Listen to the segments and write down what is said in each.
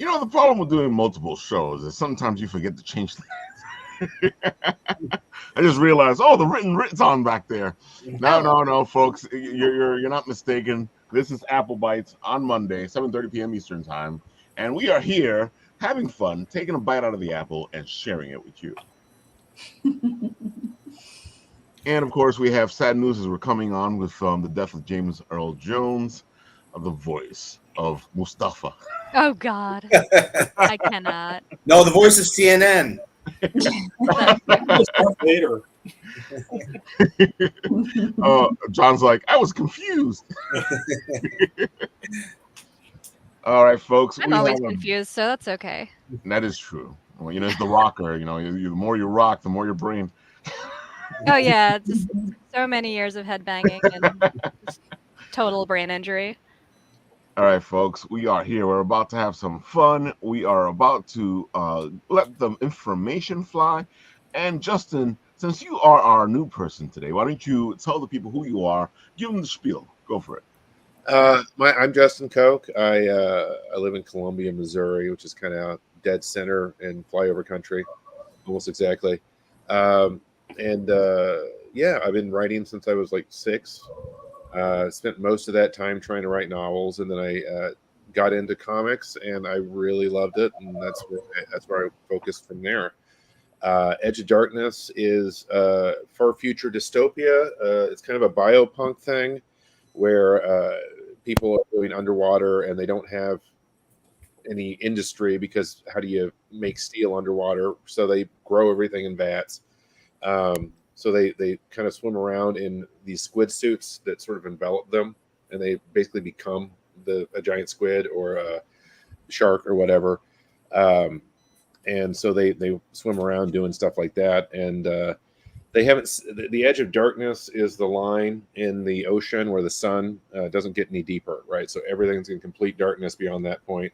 The problem with doing multiple shows is sometimes you forget to change things. I just realized, the written's on back there. No, folks, you're not mistaken. This is Apple Bites on Monday, 7:30 p.m. Eastern Time, and we are here having fun, taking a bite out of the apple and sharing it with you. And of course, we have sad news as we're coming on with the death of James Earl Jones, the voice of Mustafa. Oh God, I cannot. No, the voice of CNN. Later. John's like, I was confused. All right, folks. I'm always confused, so that's okay. That is true. Well, it's the rocker. The more you rock, the more your brain. Oh yeah, just so many years of headbanging and just total brain injury. All right, folks, we are here. We're about to have some fun. We are about to let the information fly. And Justin, since you are our new person today, why don't you tell the people who you are? Give them the spiel. Go for it. I'm Justin Cooke. I live in Columbia, Missouri, which is kind of dead center in flyover country, almost exactly. I've been writing since I was like 6. Spent most of that time trying to write novels, and then I got into comics, and I really loved it, and that's where I focused from there. Edge of Darkness is far future dystopia. It's kind of a biopunk thing where people are living underwater and they don't have any industry because how do you make steel underwater? So they grow everything in vats. So they kind of swim around in these squid suits that sort of envelop them, and they basically become a giant squid or a shark or whatever. And so they swim around doing stuff like that. And they haven't. The edge of darkness is the line in the ocean where the sun doesn't get any deeper, right? So everything's in complete darkness beyond that point.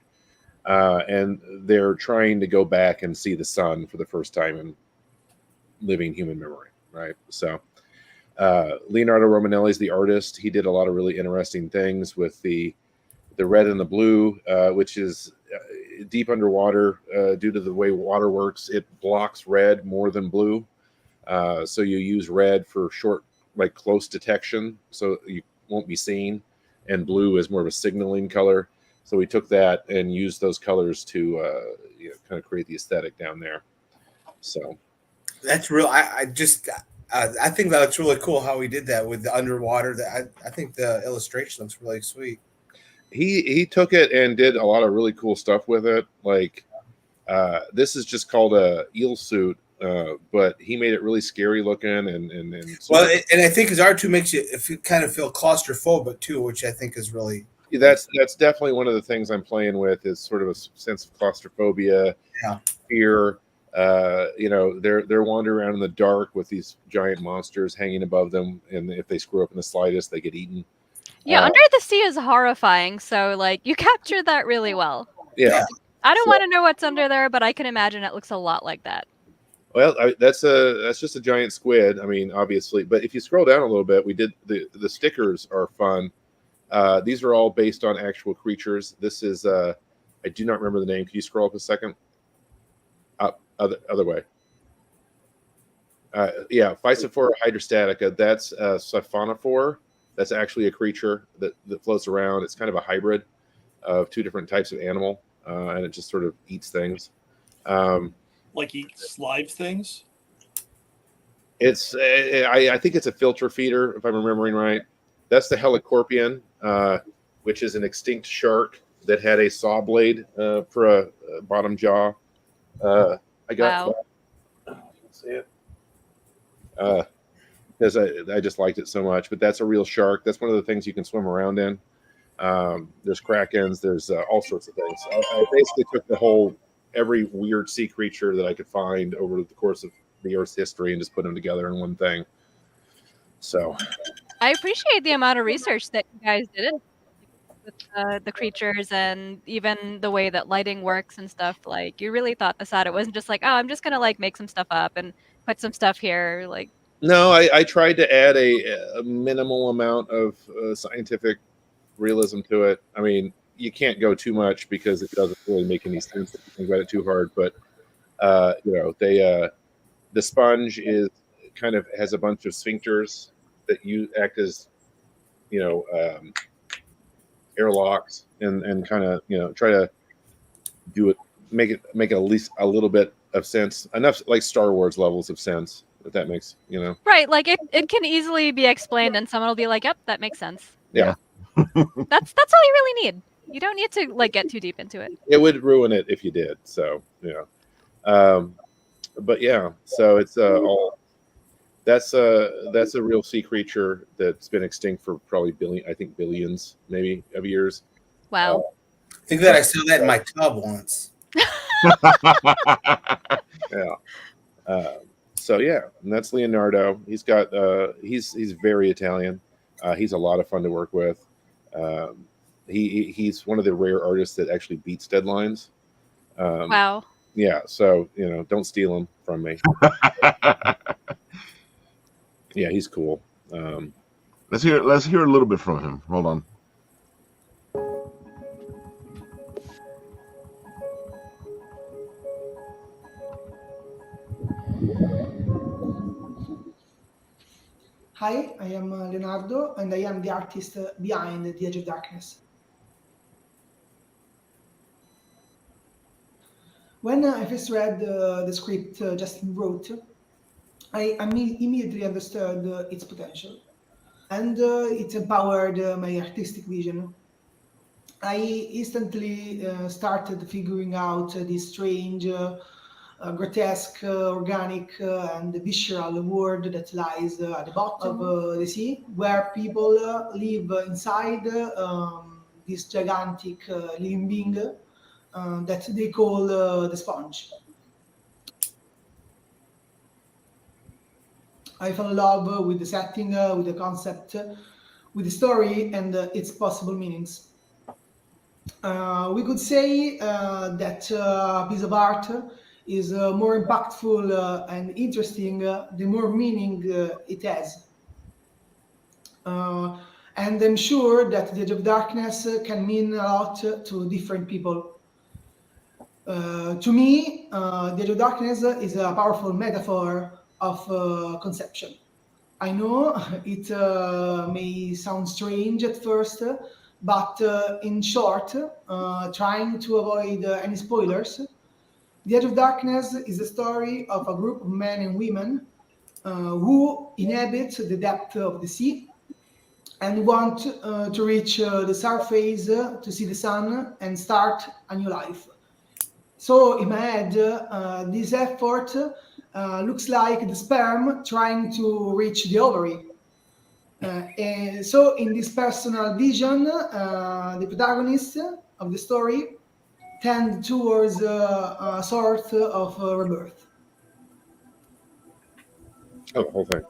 And they're trying to go back and see the sun for the first time in living human memory. Right. So Leonardo Romanelli is the artist. He did a lot of really interesting things with the red and the blue, which is deep underwater due to the way water works. It blocks red more than blue. So you use red for short, like close detection, so you won't be seen. And blue is more of a signaling color. So we took that and used those colors to kind of create the aesthetic down there. So. That's real. I think that's really cool how he did that with the underwater. I think the illustration looks really sweet. He took it and did a lot of really cool stuff with it. Like this is just called a eel suit, but he made it really scary looking and and I think his art too makes you kind of feel claustrophobic too, which I think is really that's definitely one of the things I'm playing with is sort of a sense of claustrophobia, fear. They're wandering around in the dark with these giant monsters hanging above them, and if they screw up in the slightest, they get eaten. Yeah, Under the Sea is horrifying, so like you captured that really well. Yeah. I don't want to know what's under there, but I can imagine it looks a lot like that. Well, that's just a giant squid. I mean, obviously, but if you scroll down a little bit, we did the stickers are fun. These are all based on actual creatures. This is I do not remember the name. Can you scroll up a second? Up. Other way. Physophora hydrostatica. That's siphonophore. That's actually a creature that floats around. It's kind of a hybrid of 2 different types of animal, and it just sort of eats things. Like eats live things? It's I think it's a filter feeder, if I'm remembering right. That's the helicorpion, which is an extinct shark that had a saw blade for a bottom jaw. I got wow. You can see it because I just liked it so much. But that's a real shark. That's one of the things you can swim around in. There's krakens. There's all sorts of things. I basically took every weird sea creature that I could find over the course of the Earth's history and just put them together in one thing. So I appreciate the amount of research that you guys did with the creatures and even the way that lighting works and stuff. Like you really thought this out. It wasn't just like, oh, I'm just gonna like make some stuff up and put some stuff here. Like no, I tried to add a minimal amount of scientific realism to it. I mean, you can't go too much because it doesn't really make any sense if you think about it too hard. But the sponge is kind of has a bunch of sphincters that you act as airlocks and kind of try to do it, make it at least a little bit of sense, enough like Star Wars levels of sense, if that makes Right, like it can easily be explained, and someone will be like, "Yep, that makes sense." Yeah. That's all you really need. You don't need to like get too deep into it. It would ruin it if you did. So but yeah, so it's all that's a real sea creature that's been extinct for probably billions maybe of years. Wow. I think that I saw that in my tub once. Yeah. So yeah, and that's Leonardo. He's got he's very Italian. He's a lot of fun to work with. He's one of the rare artists that actually beats deadlines. Wow. Yeah, so don't steal him from me. Yeah, he's cool. Let's hear a little bit from him. Hold on. Hi, I am Leonardo, and I am the artist behind The Edge of Darkness. When I first read the script Justin wrote, I immediately understood its potential, and it empowered my artistic vision. I instantly started figuring out this strange, grotesque, organic, and visceral world that lies at the bottom of the sea, where people live inside this gigantic living being that they call the sponge. I fell in love with the setting, with the concept, with the story, and its possible meanings. We could say that a piece of art is more impactful and interesting the more meaning it has. Uh, and I'm sure that The Edge of Darkness can mean a lot to different people. To me, The Edge of Darkness is a powerful metaphor of conception. I know it may sound strange at first, but in short, trying to avoid any spoilers, The Edge of Darkness is the story of a group of men and women who inhabit the depth of the sea and want to reach the surface to see the sun and start a new life. So in my head, this effort looks like the sperm trying to reach the ovary. And so in this personal vision, the protagonist of the story tend towards a sort of rebirth. Oh, the whole thing.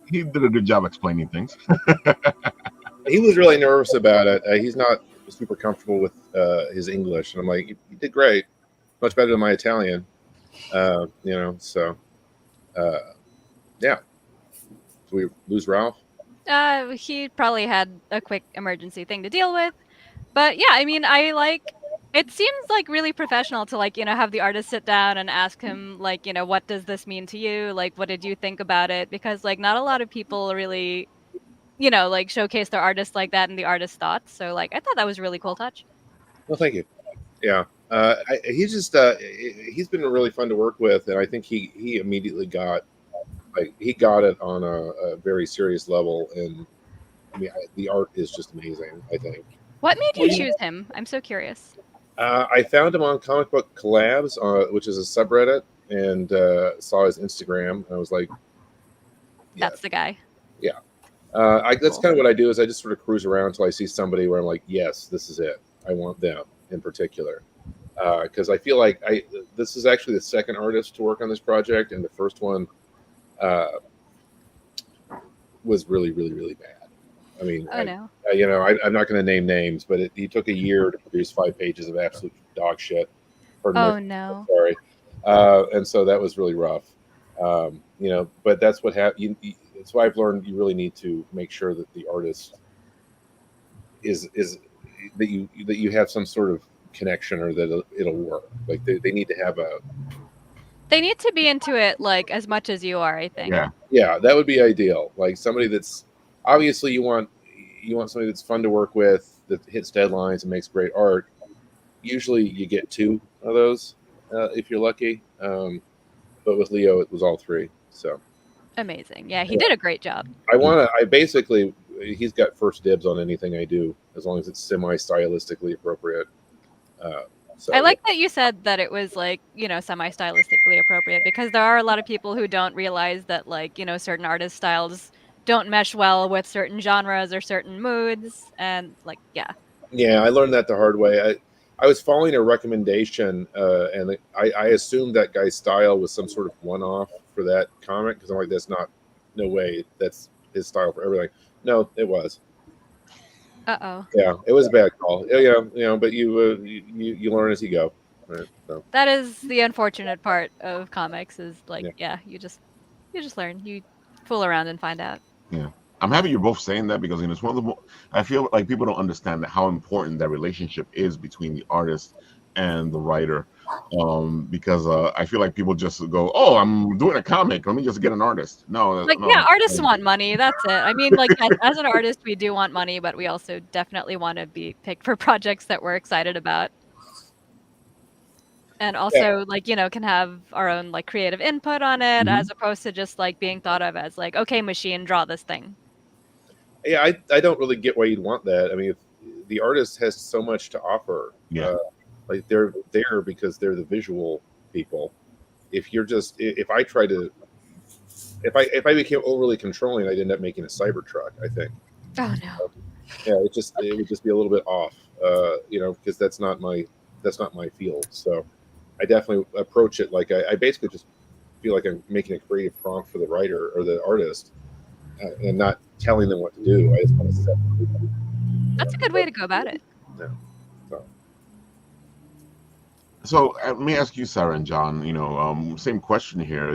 He did a good job explaining things. He was really nervous about it. He's not super comfortable with his English, and I'm like, you did great, much better than my Italian. So yeah. Do we lose Ralph? He probably had a quick emergency thing to deal with. But yeah, I mean, it seems like really professional to have the artist sit down and ask him what does this mean to you? Like, what did you think about it? Because not a lot of people really, showcase their artists like that and the artist's thoughts. So I thought that was a really cool touch. Well, thank you. Yeah. He's just he's been really fun to work with, and I think he immediately got it on a very serious level, and I mean the art is just amazing, I think. What made you choose him? I'm so curious. I found him on Comic Book Collabs, which is a subreddit, and saw his Instagram, and I was like, yeah. That's the guy. Yeah. That's kind of what I do is I just sort of cruise around until I see somebody where I'm like, yes, this is it. I want them in particular. Because I feel like this is actually the second artist to work on this project, and the first one was really, really, really bad. I mean, I'm not going to name names, but he took a year to produce 5 pages of absolute dog shit. No. Sorry. And so that was really rough. But that's what happened. That's why I've learned you really need to make sure that the artist is that you have some sort of connection, or that it'll work. Like they need to have a. They need to be into it like as much as you are, I think. Yeah, that would be ideal. Like somebody that's obviously you want somebody that's fun to work with, that hits deadlines and makes great art. Usually you get 2 of those if you're lucky. But with Leo, it was all 3. So amazing. Yeah, he did a great job. He's got first dibs on anything I do, as long as it's semi-stylistically appropriate. So, I like that you said that it was like, semi-stylistically appropriate, because there are a lot of people who don't realize that, like, certain artist styles don't mesh well with certain genres or certain moods, and like, yeah. Yeah, I learned that the hard way. I was following a recommendation, and I assumed that guy's style was some sort of one-off for that comic, because I'm like, no way, that's his style for everything. No, it was. Uh-oh. Yeah, it was a bad call. Yeah, but you learn as you go. Right, so. That is the unfortunate part of comics, is like, you just learn. You fool around and find out. Yeah. I'm happy you're both saying that, because it's one of the I feel like people don't understand how important that relationship is between the artist and the writer. Because I feel like people just go, "Oh, I'm doing a comic. Let me just get an artist." No, artists want money. That's it. I mean, like, as an artist, we do want money, but we also definitely want to be picked for projects that we're excited about, and also can have our own like creative input on it, as opposed to just like being thought of as like, okay, machine, draw this thing. Yeah, I don't really get why you'd want that. I mean, if the artist has so much to offer. Like they're there because they're the visual people. If I became overly controlling, I'd end up making a Cybertruck, I think. Oh no. It would just be a little bit off, because that's not my field. So I definitely approach it like I basically just feel like I'm making a creative prompt for the writer or the artist, and not telling them what to do. I just want to set. That's a good way to go about it. Yeah. So let me ask you, Sarah and John. Same question here.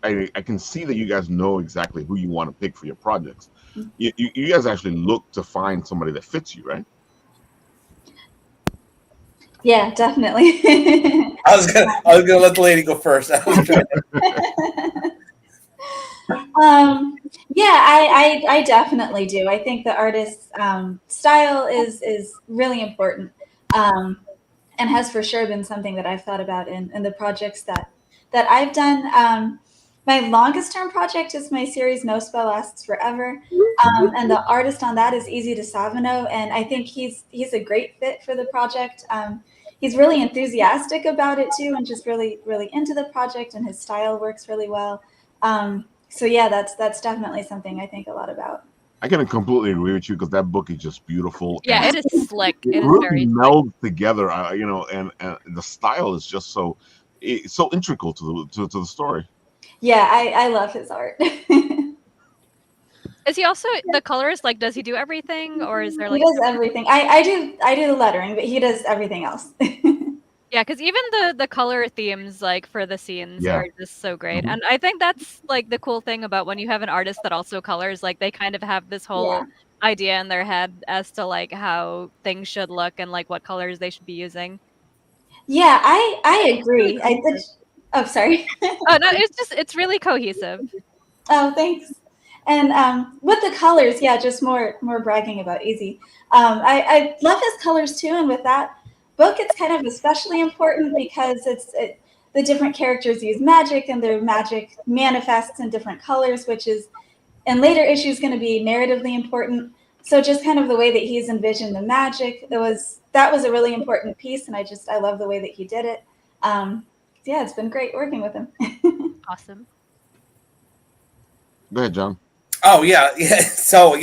I can see that you guys know exactly who you want to pick for your projects. You guys actually look to find somebody that fits you, right? Yeah, definitely. I was gonna let the lady go first. I definitely do. I think the artist's style is really important, and has for sure been something that I've thought about in the projects that I've done. My longest term project is my series No Spell Lasts Forever, and the artist on that is Easy DeSavino, and I think he's a great fit for the project. He's really enthusiastic about it too, and just really, really into the project, and his style works really well. So yeah, that's definitely something I think a lot about. I can completely agree with you, because that book is just beautiful. Yeah, it is slick. It is really very melds together, and the style is just so integral to the story. Yeah, I love his art. Is he also the colorist? Like, does he do everything, or is there like? He does everything. I do the lettering, but he does everything else. Yeah, because even the color themes, like, for the scenes are just so great. And I think that's like the cool thing about when you have an artist that also colors, like they kind of have this whole idea in their head as to like how things should look and like what colors they should be using. Yeah, I agree. Oh, sorry. Oh no, it's really cohesive. Oh, thanks. And with the colors, just more bragging about Easy. I love his colors too, and with that book, it's kind of especially important because the different characters use magic, and their magic manifests in different colors, which is in later issues going to be narratively important. So just kind of the way that he's envisioned the magic, that was a really important piece, and I love the way that he did it. It's been great working with him. Awesome. Go ahead, John. Oh yeah. So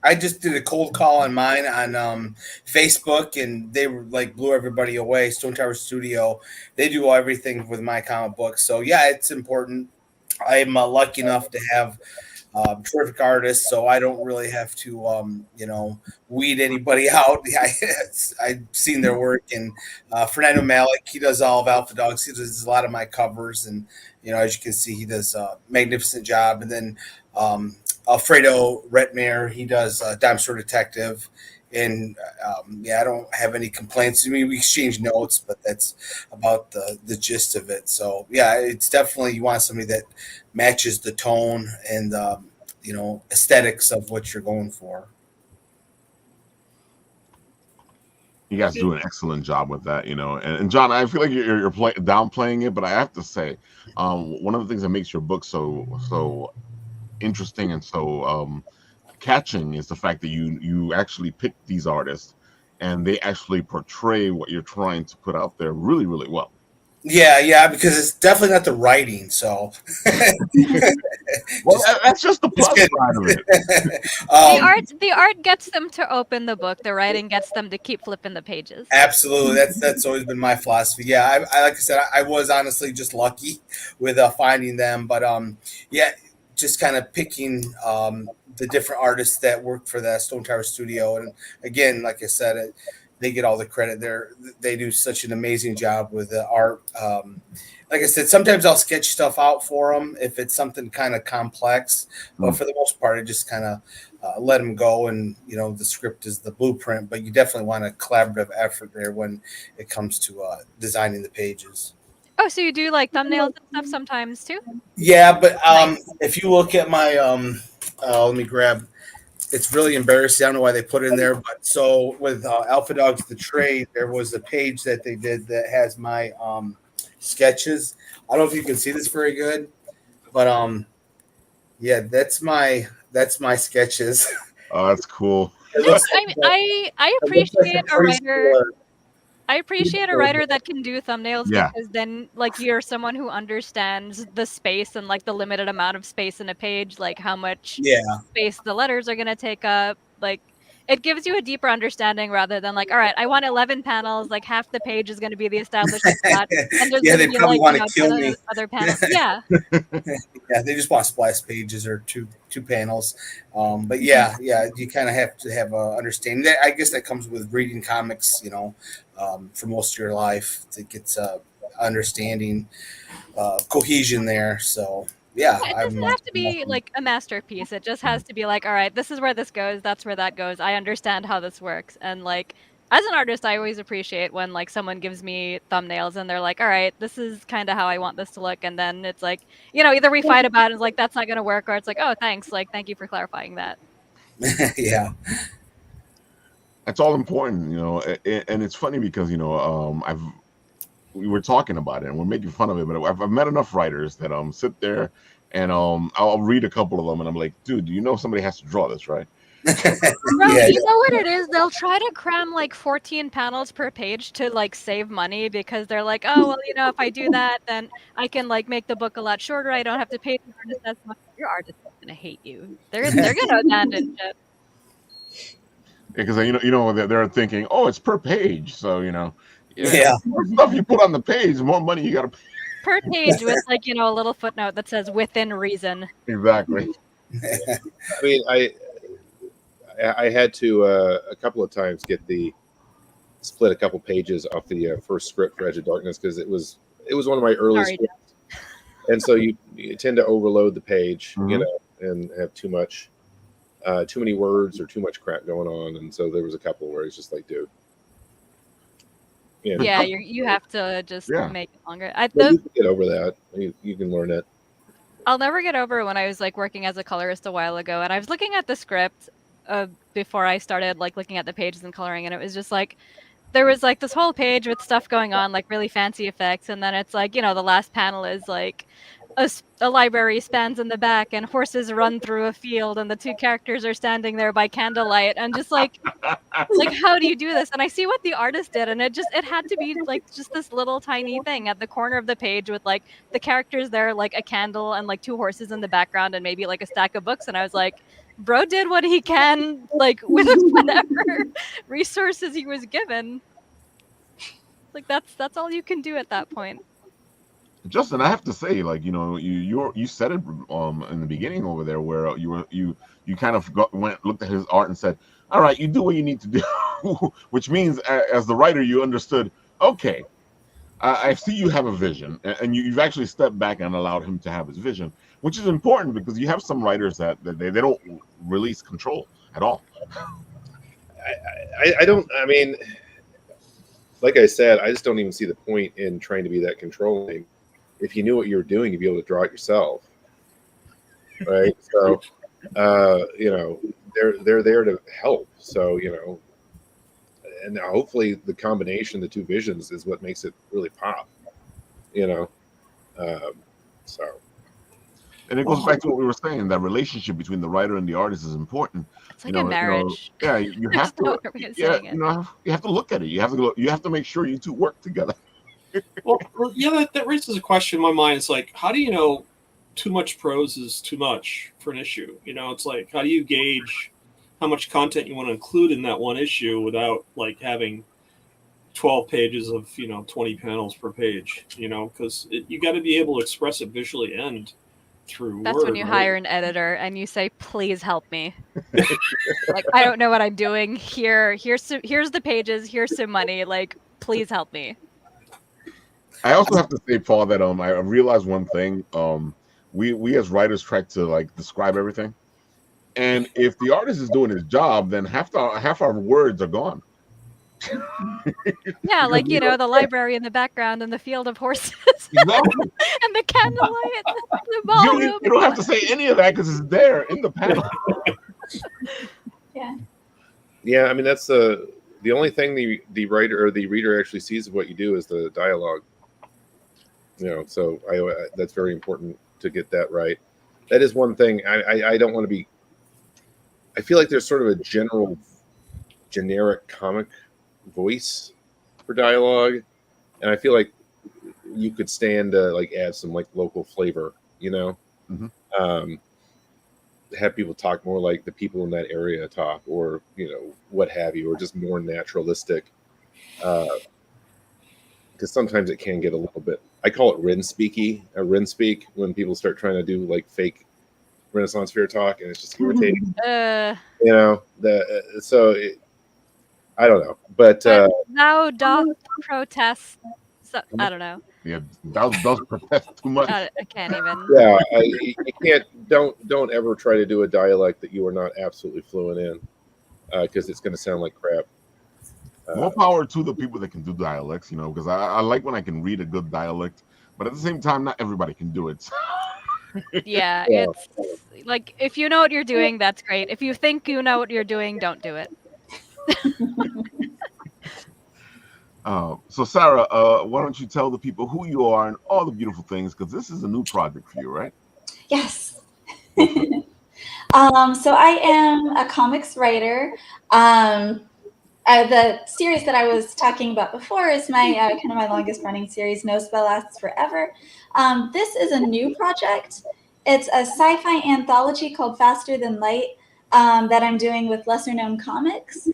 I just did a cold call on mine on Facebook, and they were like blew everybody away. Stone Tower Studio, they do everything with my comic books. So yeah, it's important. I'm lucky enough to have terrific artist, so I don't really have to, weed anybody out. I've seen their work, and Fernando Malik, he does all of Alpha Dogs. He does a lot of my covers, and as you can see, he does a magnificent job. And then Alfredo Retmere, he does Dime Store Detective. And I don't have any complaints. I mean, we exchange notes, but that's about the gist of it. So yeah, it's definitely, you want somebody that matches the tone and aesthetics of what you're going for. You guys do an excellent job with that, And John, I feel like you're downplaying it, but I have to say, one of the things that makes your book so interesting and so catching is the fact that you actually pick these artists and they actually portray what you're trying to put out there really, really well. Yeah, because it's definitely not the writing. So, well, that's just the plus side of it. The art gets them to open the book. The writing gets them to keep flipping the pages. Absolutely, that's always been my philosophy. Yeah, I like I said, I was honestly just lucky with finding them, but just kind of picking the different artists that work for the Stone Tower Studio, and again, like I said, they get all the credit. They do such an amazing job with the art. Like I said, sometimes I'll sketch stuff out for them if it's something kind of complex, but for the most part, I just kind of let them go, and the script is the blueprint. But you definitely want a collaborative effort there when it comes to designing the pages. Oh, so you do like thumbnails and stuff sometimes too? Yeah, but if you look at my let me grab. It's really embarrassing. I don't know why they put it in there, but so with Alpha Dogs the Trade, there was a page that they did that has my sketches. I don't know if you can see this very good, but that's my sketches. Oh, that's cool. I appreciate a writer. I appreciate a writer that can do thumbnails because then you're someone who understands the space and the limited amount of space in a page, how much space the letters are going to take up. It gives you a deeper understanding rather than all right, I want 11 panels, half the page is going to be the establishment plot, and there's they probably want to kill me. Other panels. Yeah. Yeah, they just want splash pages or two panels. But you kind of have to have a understanding. I guess that comes with reading comics, for most of your life to get understanding cohesion there. So yeah, it doesn't have to be a masterpiece. It just has to be all right, this is where this goes, that's where that goes. I understand how this works. And as an artist, I always appreciate when someone gives me thumbnails and they're all right, this is kind of how I want this to look. And then it's either we fight about it and that's not going to work, or it's oh, thanks. Thank you for clarifying that. Yeah. That's all important, and it's funny because, we were talking about it and we're making fun of it, but I've met enough writers that sit there and I'll read a couple of them and I'm like, dude, do you know somebody has to draw this, right? Bro, you know what it is? They'll try to cram 14 panels per page to save money because they're oh, well, if I do that, then I can make the book a lot shorter. I don't have to pay the artist as much. Your artist is gonna hate you. They're gonna abandon shit. Because they're thinking, oh, it's per page, so the more stuff you put on the page, the more money you got to pay per page with a little footnote that says within reason. Exactly. I mean, I had to a couple of times split a couple pages off the first script for Edge of Darkness because it was one of my early scripts, and so you tend to overload the page, and have too many words or too much crap going on, and so there was a couple where it's just dude. Yeah, you have to just make it longer. You can get over that. You can learn it. I'll never get over when I was working as a colorist a while ago, and I was looking at the script before I started looking at the pages and coloring, and it was just there was this whole page with stuff going on, really fancy effects, and then it's the last panel is a library spans in the back and horses run through a field and the two characters are standing there by candlelight and just how do you do this? And I see what the artist did, and it had to be just this little tiny thing at the corner of the page with the characters there, a candle and two horses in the background and maybe a stack of books. And I was bro did what he can with whatever resources he was given. That's all you can do at that point. Justin, I have to say, like, you said it in the beginning over there, where you kind of looked at his art and said, all right, you do what you need to do. Which means, as the writer, you understood, okay, I see you have a vision, and you've actually stepped back and allowed him to have his vision, which is important, because you have some writers that they don't release control at all. I don't. I mean, like I said, I just don't even see the point in trying to be that controlling. If you knew what you were doing, you'd be able to draw it yourself, right? So, they're there to help. So, and hopefully the combination of the two visions is what makes it really pop. So. And it goes back to what we were saying, that relationship between the writer and the artist is important. It's like a marriage. Yeah, you have to. Yeah, you have to look at it. You have to make sure you two work together. Well, yeah, that raises a question in my mind. It's like, how do you know too much prose is too much for an issue? It's like, how do you gauge how much content you want to include in that one issue without like having 12 pages of 20 panels per page? Because you got to be able to express it visually and through That's word, when you right? hire an editor and you say, please help me. Like, I don't know what I'm doing. Here's the pages, here's some money, like, please help me. I also have to say, Paul, that I realized one thing. We as writers try to like describe everything, and if the artist is doing his job, then half our words are gone. Yeah, like the library in the background and the field of horses. Exactly. And the candlelight, the ballroom. You don't have to say any of that because it's there in the panel. Yeah. Yeah, I mean, that's the only thing the writer or the reader actually sees of what you do is the dialogue. So that's very important to get that right. That is one thing. I don't want to be. I feel like there's sort of a generic comic voice for dialogue, and I feel like you could stand to like add some like local flavor. Have people talk more like the people in that area talk, or what have you, or just more naturalistic. Because sometimes it can get a little bit. I call it Rin speak, when people start trying to do like fake Renaissance fair talk, and it's just irritating. I don't know, but now doth protest. So, I don't know. Yeah, those protest too much. I can't even. Yeah, you can't. Don't ever try to do a dialect that you are not absolutely fluent in, because it's going to sound like crap. More power to the people that can do dialects, because I like when I can read a good dialect, but at the same time, not everybody can do it. Yeah, it's like, if you know what you're doing, that's great. If you think you know what you're doing, don't do it. So Sarah, why don't you tell the people who you are and all the beautiful things, because this is a new project for you, right? Yes. So I am a comics writer. The series that I was talking about before is my kind of my longest running series, No Spell Lasts Forever. This is a new project. It's a sci-fi anthology called Faster Than Light that I'm doing with Lesser Known Comics.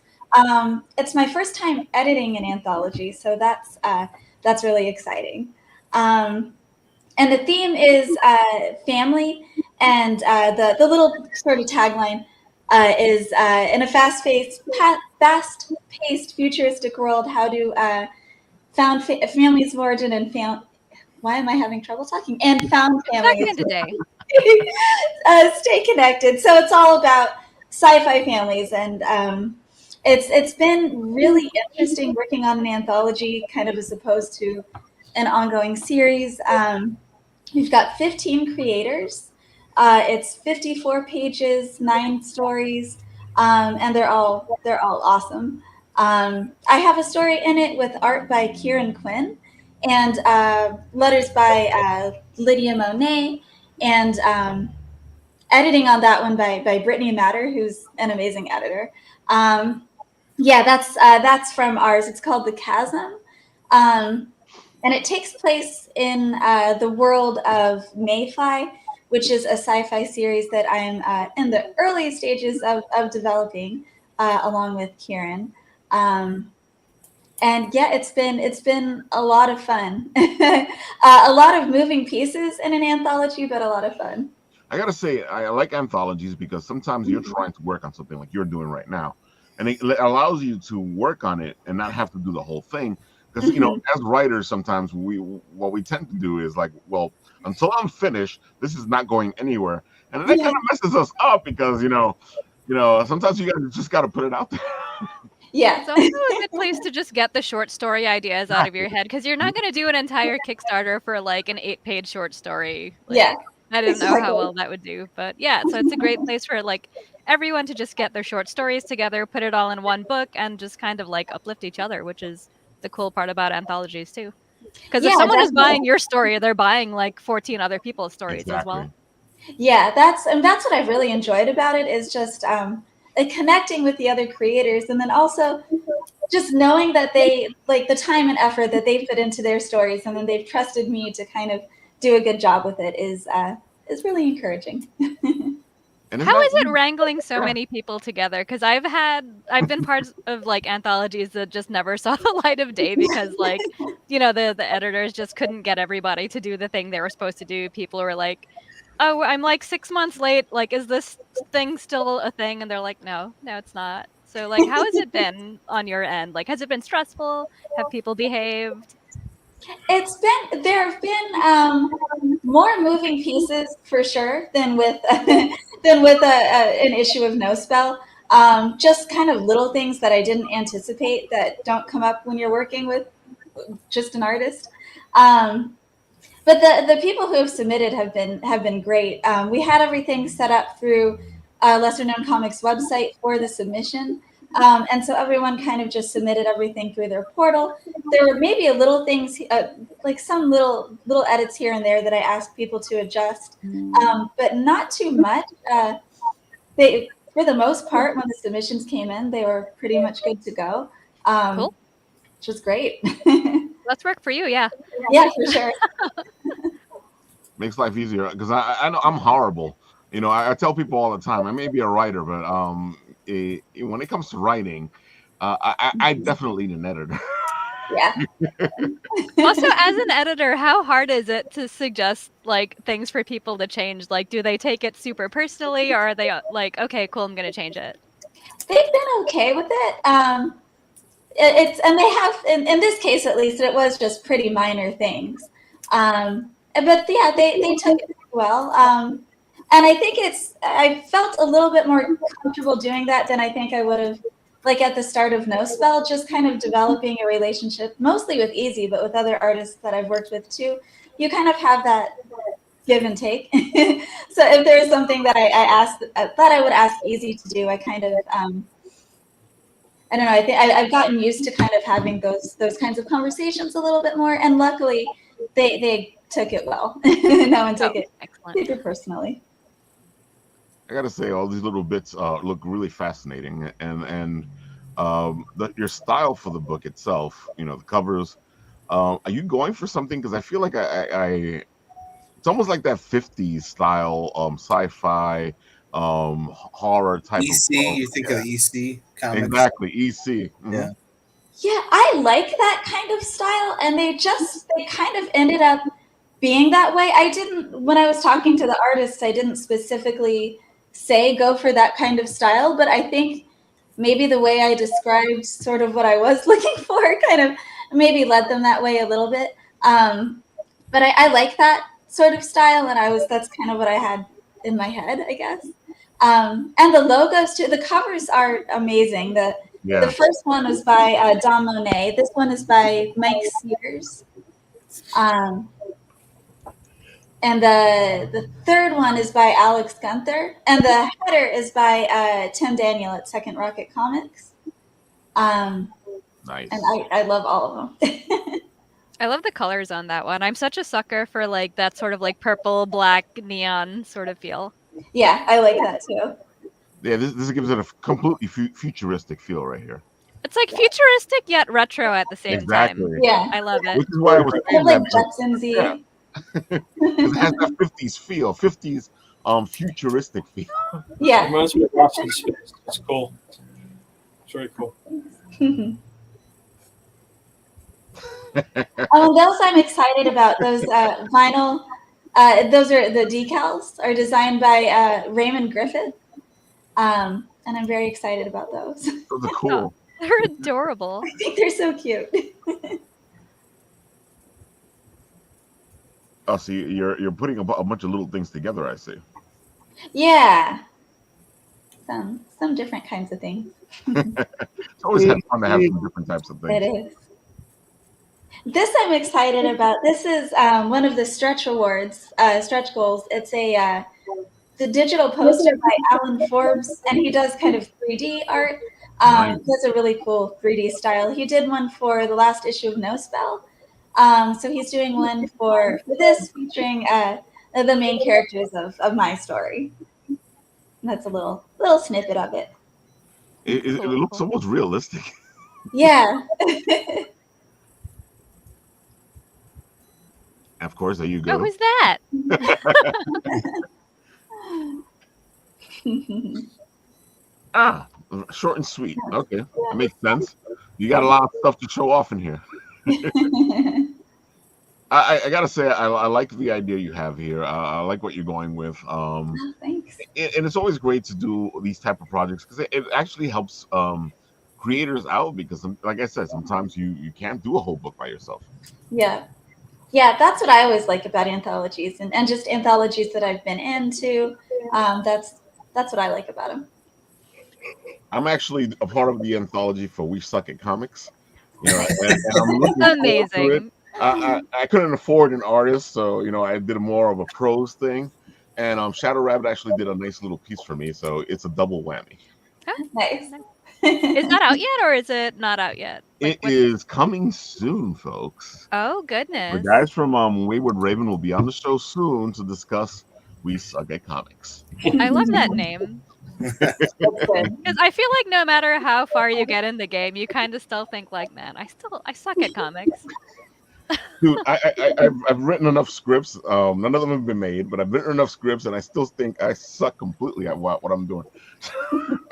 It's my first time editing an anthology, so that's really exciting. And the theme is family, and the little sort of tagline is in a fast-paced, futuristic world, how do found families of origin and why am I having trouble talking? And found families today. Stay connected. So it's all about sci-fi families, and it's been really interesting working on an anthology, kind of as opposed to an ongoing series. We've got 15 creators. It's 54 pages, 9 stories, and they're all awesome. I have a story in it with art by Kieran Quinn and letters by Lydia Monet, and editing on that one by Brittany Matter, who's an amazing editor. That's from ours. It's called The Chasm. And it takes place in the world of Mayfly, which is a sci-fi series that I'm in the early stages of developing along with Kieran. And yeah, it's been a lot of fun. A lot of moving pieces in an anthology, but a lot of fun. I gotta say, I like anthologies because sometimes you're trying to work on something like you're doing right now, and it allows you to work on it and not have to do the whole thing. Because as writers, sometimes what we tend to do is like, well, until I'm finished, this is not going anywhere, and that kind of messes us up because sometimes you just gotta put it out there. Yeah. It's also a good place to just get the short story ideas out of your head, because you're not going to do an entire Kickstarter for like an 8-page short story. Like, Yeah. I don't know how well that would do, but yeah, so it's a great place for like everyone to just get their short stories together, put it all in one book, and just kind of like uplift each other, which is the cool part about anthologies too. Because if someone is buying your story, they're buying like 14 other people's stories as well. Yeah, that's what I've really enjoyed about it, is just connecting with the other creators, and then also just knowing that they like the time and effort that they put into their stories, and then they've trusted me to kind of do a good job with it is really encouraging. How is it wrangling so many people together? Because I've been part of like anthologies that just never saw the light of day because like the editors just couldn't get everybody to do the thing they were supposed to do. People were like, oh, I'm like 6 months late. Like, is this thing still a thing? And they're like, no, it's not. So, like, how has it been on your end? Like, has it been stressful? Have people behaved? There have been more moving pieces for sure than with an issue of No Spell. Just kind of little things that I didn't anticipate that don't come up when you're working with just an artist. But the people who have submitted have been great. We had everything set up through Lesser Known Comics website for the submission. And so everyone kind of just submitted everything through their portal. There were maybe a little things, like some little edits here and there that I asked people to adjust, but not too much. For the most part, when the submissions came in, they were pretty much good to go, cool. Which was great. Let's work for you, yeah. Yeah, for sure. Makes life easier because I know I'm horrible. I tell people all the time I may be a writer, but when it comes to writing, I definitely need an editor. Yeah. Also, as an editor, how hard is it to suggest like things for people to change? Like, do they take it super personally, or are they like, okay, cool, I'm gonna change it? They've been okay with it. And they have in this case at least, it was just pretty minor things. But yeah, they took it well. And I think I felt a little bit more comfortable doing that than I think I would have, like at the start of No Spell, just kind of developing a relationship, mostly with Easy, but with other artists that I've worked with too. You kind of have that give and take. So if there's something that I would ask Easy to do, I kind of, I don't know, I think I've gotten used to kind of having those kinds of conversations a little bit more. And luckily they took it well. No one took it super personally. I gotta say, all these little bits look really fascinating, and your style for the book itself, the covers. Are you going for something? Because I feel like it's almost like that 50s style, sci-fi, horror type. EC, you think of the EC comics? Exactly, EC. Mm-hmm. Yeah. Yeah, I like that kind of style, and they kind of ended up being that way. When I was talking to the artists, I didn't specifically say go for that kind of style, but I think maybe the way I described sort of what I was looking for kind of maybe led them that way a little bit. But I like that sort of style, and that's kind of what I had in my head, I guess. And the logos too, the covers are amazing. The first one was by Don Monet. This one is by Mike Sears. And the third one is by Alex Gunther. And the header is by Tim Daniel at Second Rocket Comics. Nice. And I love all of them. I love the colors on that one. I'm such a sucker for like that sort of like purple, black, neon sort of feel. Yeah, I like that too. Yeah, this gives it a completely futuristic feel right here. It's like futuristic yet retro at the same time. Yeah, I love it. Which is why I was saying like that. Jetsons-y. Yeah. It has that 50s feel, 50s futuristic feel. Yeah. It reminds me of Lost in Space. It's cool. It's very cool. Oh, those I'm excited about. Those vinyl. Those are the decals are designed by Raymond Griffith, and I'm very excited about those. Those are cool. They're adorable. I think they're so cute. Oh, so you're putting a bunch of little things together. I see. Yeah, some different kinds of things. It's always had fun to have some different types of It things. is. This I'm excited about. This is one of the stretch awards, stretch goals. It's the digital poster by Alan Forbes, and he does kind of 3D art. Nice. He has a really cool 3D style. He did one for the last issue of No Spell. So he's doing one for this, featuring the main characters of my story. And that's a little snippet of it. It looks almost realistic. Yeah. Of course, there you go. Oh, who's that? Short and sweet. Okay, that makes sense. You got a lot of stuff to show off in here. I gotta say, I like the idea you have here. I like what you're going with. Thanks. And it's always great to do these type of projects because it actually helps creators out because, like I said, sometimes you can't do a whole book by yourself. Yeah, that's what I always like about anthologies and just anthologies that I've been into. That's what I like about them. I'm actually a part of the anthology for We Suck at Comics. You know, and I'm looking forward to it. Amazing. I couldn't afford an artist, so I did more of a prose thing, and Shadow Rabbit actually did a nice little piece for me, so it's a double whammy. Nice. Is that out yet, or is it not out yet? It is coming soon, folks. Oh The goodness! guys from Wayward Raven will be on the show soon to discuss We Suck at Comics. I love that name. That's good. Because I feel like no matter how far you get in the game, you kind of still think like, man, I suck at comics. Dude, I've written enough scripts. None of them have been made, but I've written enough scripts, and I still think I suck completely at what I'm doing.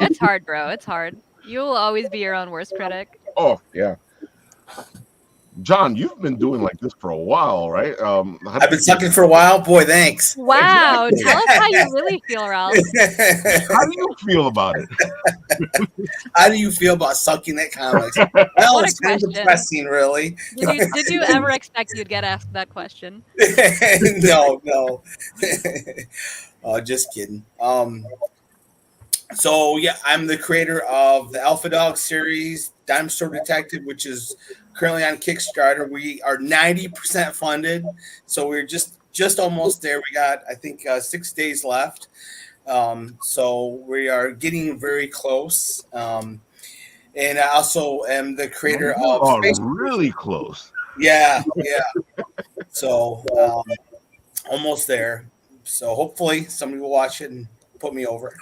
It's hard, bro. It's hard. You will always be your own worst critic. Oh yeah, John, you've been doing like this for a while, right? I've been sucking for a while. Boy, thanks. Wow, tell us how you really feel, Ralph. How do you feel about it? How do you feel about sucking at comics? Well, What a it's kind of question. depressing, really. Did you ever expect you'd get asked that question? No. Just kidding. So yeah, I'm the creator of the Alpha Dog series, Dime Store Detective, which is currently on Kickstarter. We are 90% funded, so we're just almost there. We got, I think, 6 days left. So we are getting very close. And I also am the creator of Space really close. Yeah. So almost there. So hopefully somebody will watch it and put me over.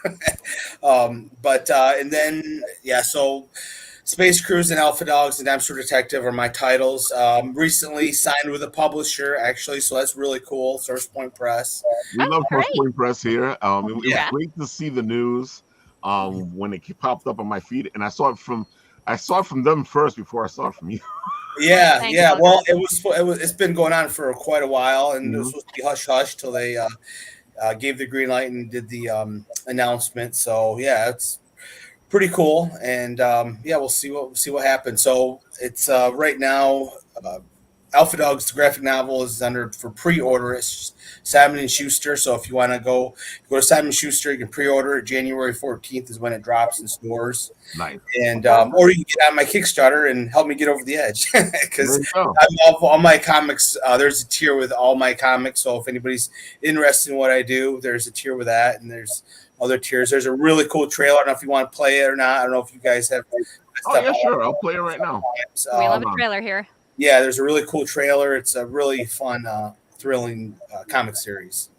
And then so Space Cruise and Alpha Dogs and Dime Store Detective are my titles. Recently signed with a publisher, actually, so that's really cool. Source Point Press. We love great. Source Point Press here. It was great to see the news when it popped up on my feed, and I saw it from them first before I saw it from you. Yeah. Well, it's been going on for quite a while, and it was supposed to be hush hush till they gave the green light and did the announcement. So yeah, it's pretty cool, and we'll see what happens. So it's right now. Alpha Dogs, the graphic novel, is under for pre-order. It's Simon & Schuster. So if you want to go to Simon & Schuster, you can pre-order it. January 14th is when it drops in stores. Nice. And or you can get on my Kickstarter and help me get over the edge because I love all my comics. There's a tier with all my comics. So if anybody's interested in what I do, there's a tier with that, and there's other tiers. There's a really cool trailer. I don't know if you want to play it or not. I don't know if you guys have. Oh yeah, sure. I'll play it right now. We love a trailer here. Yeah, there's a really cool trailer. It's a really fun, thrilling comic series.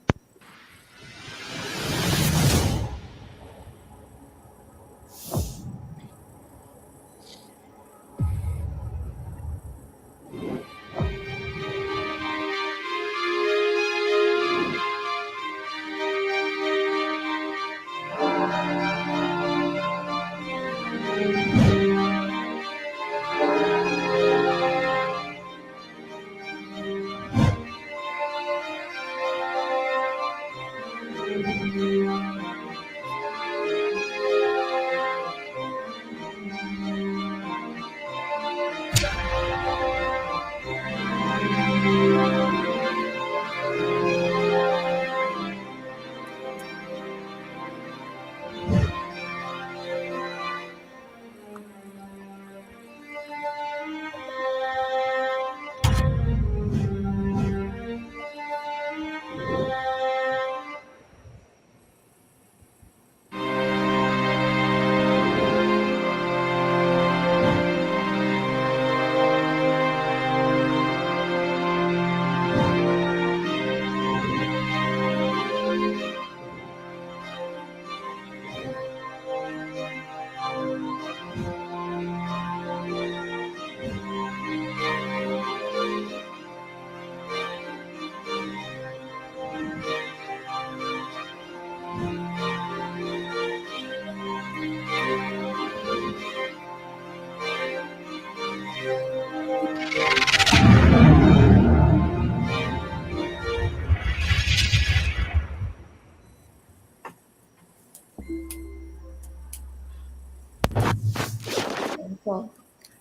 Cool.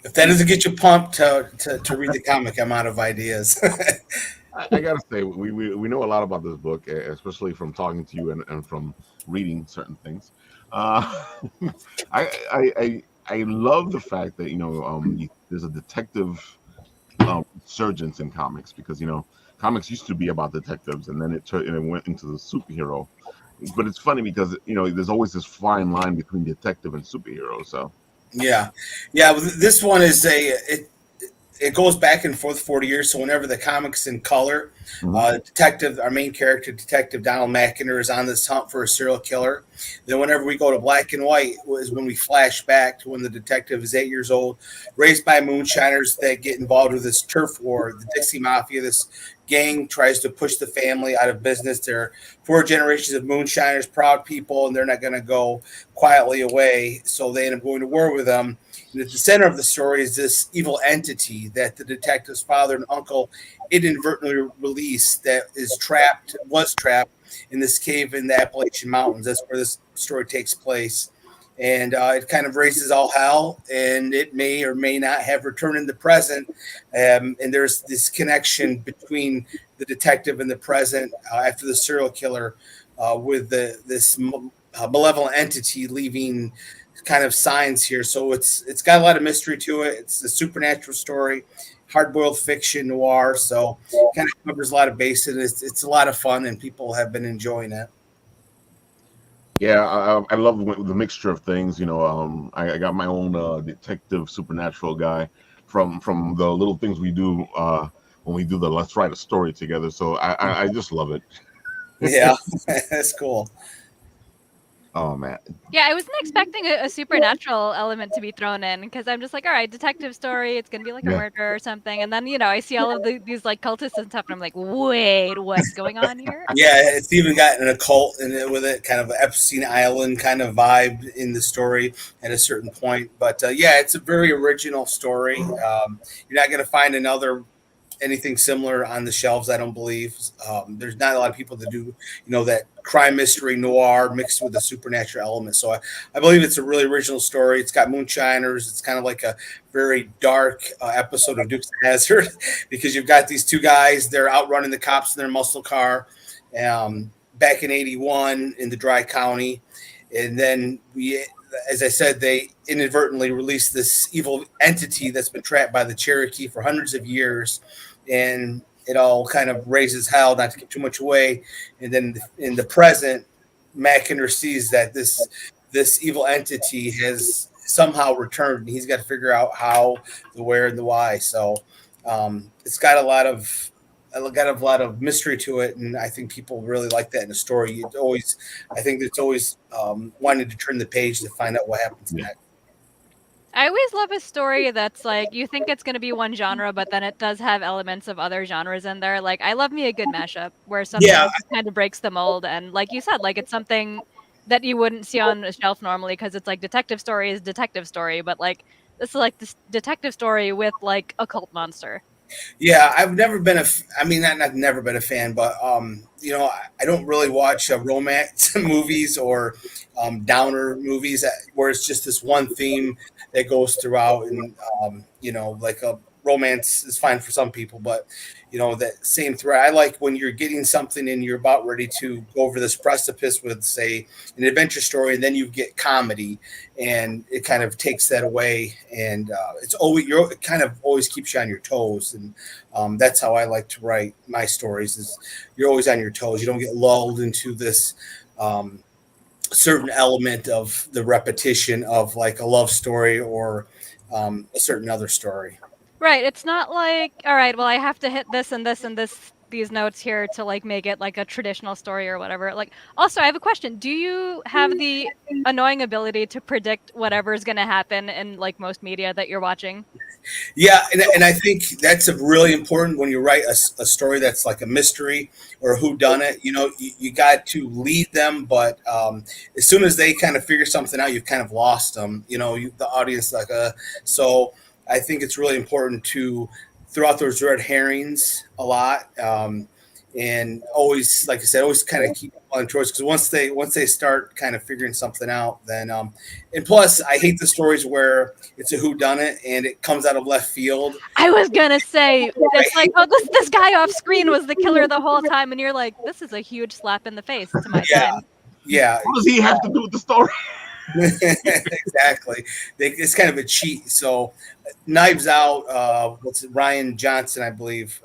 If that doesn't get you pumped to read the comic, I'm out of ideas. I gotta say, we know a lot about this book, especially from talking to you and from reading certain things. Uh, I love the fact that there's a detective surgeons in comics, because comics used to be about detectives, and then it went into the superhero. But it's funny because there's always this fine line between detective and superhero. So Yeah, yeah. This one is it goes back and forth 40 years. So whenever the comic's in color, detective, our main character, Detective Donald McIntyre, is on this hunt for a serial killer. Then whenever we go to black and white is when we flash back to when the detective is 8 years old, raised by moonshiners that get involved with this turf war. The Dixie Mafia, this gang, tries to push the family out of business. They're 4 generations of moonshiners, proud people, and they're not going to go quietly away. So they end up going to war with them. And at the center of the story is this evil entity that the detective's father and uncle inadvertently released, that was trapped in this cave in the Appalachian Mountains. That's where this story takes place. And it kind of raises all hell, and it may or may not have returned in the present. And there's this connection between the detective and the present after the serial killer, with this malevolent entity leaving kind of signs here. So it's got a lot of mystery to it. It's a supernatural story, hard-boiled fiction noir. So it kind of covers a lot of bases. It's a lot of fun, and people have been enjoying it. yeah, I love the mixture of things. I got my own detective supernatural guy from the little things we do when we do the Let's Write a Story together. So I just love it. Yeah, that's cool. Oh man. Yeah, I wasn't expecting a supernatural element to be thrown in, because I'm just like, all right, detective story, it's gonna be like a Yeah. murder or something, and then I see all of these like cultists and stuff, and I'm like, wait, what's going on here? Yeah, it's even got an occult in it with it, kind of an Epstein Island kind of vibe in the story at a certain point. But yeah, it's a very original story. You're not going to find anything similar on the shelves, I don't believe. There's not a lot of people that do, that crime mystery noir mixed with a supernatural element. So I believe it's a really original story. It's got moonshiners. It's kind of like a very dark episode of Dukes of Hazzard, because you've got these two guys. They're outrunning the cops in their muscle car back in '81 in the Dry County. And then as I said, they inadvertently released this evil entity that's been trapped by the Cherokee for hundreds of years. And it all kind of raises hell, not to give too much away. And then in the present, McIntyre sees that this evil entity has somehow returned, and he's got to figure out how, the where, and the why. So it's got a lot of mystery to it, and I think people really like that in a story. I think it's always wanting to turn the page to find out what happens next. I always love a story that's like, you think it's going to be one genre, but then it does have elements of other genres in there. Like, I love me a good mashup where something kind of breaks the mold. And like you said, like, it's something that you wouldn't see on a shelf normally, because it's like detective story is detective story. But like, this is like this detective story with like a cult monster. Yeah, I've never been not never been a fan, but I don't really watch romance movies or downer movies where it's just this one theme that goes throughout, and like a romance is fine for some people, but that same thread. I like when you're getting something and you're about ready to go over this precipice with, say, an adventure story, and then you get comedy, and it kind of takes that away, and it kind of always keeps you on your toes, and that's how I like to write my stories. Is you're always on your toes. You don't get lulled into this certain element of the repetition of like a love story or a certain other story. Right. It's not like, all right, well, I have to hit this and this and these notes here to like make it like a traditional story or whatever. Like, also, I have a question. Do you have the annoying ability to predict whatever is going to happen in like most media that you're watching? Yeah, and I think that's a really important when you write a story that's like a mystery or a whodunit. You got to lead them, but as soon as they kind of figure something out, you've kind of lost them. The audience so. I think it's really important to throw out those red herrings a lot, and always, like I said, always kind of keep fun choice because once they start kind of figuring something out, then and plus I hate the stories where it's a whodunit and it comes out of left field. I was gonna say it's like, oh, this guy off screen was the killer the whole time, and you're like, this is a huge slap in the face to my time. Yeah. What does he have to do with the story? Exactly. It's kind of a cheat. So, Knives Out, what's it, Ryan Johnson, I believe.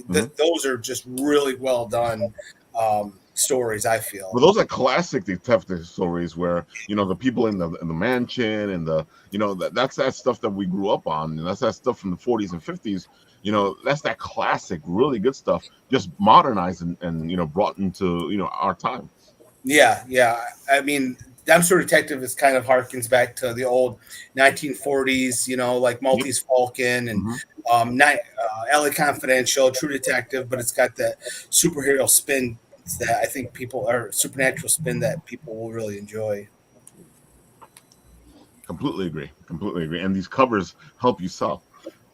Those are just really well done stories, I feel. Well, those are classic detective stories where, you know, the people in the mansion and the, you know, that's that stuff that we grew up on, and that's that stuff from the 40s and 50s. You know, that's that classic, really good stuff, just modernized and you know, brought into, you know, our time. Yeah. I mean, Dexter Detective is kind of harkens back to the old 1940s, you know, like Maltese Falcon and LA Confidential, True Detective, but it's got that superhero spin that I think supernatural spin that people will really enjoy. Completely agree. And these covers help you sell.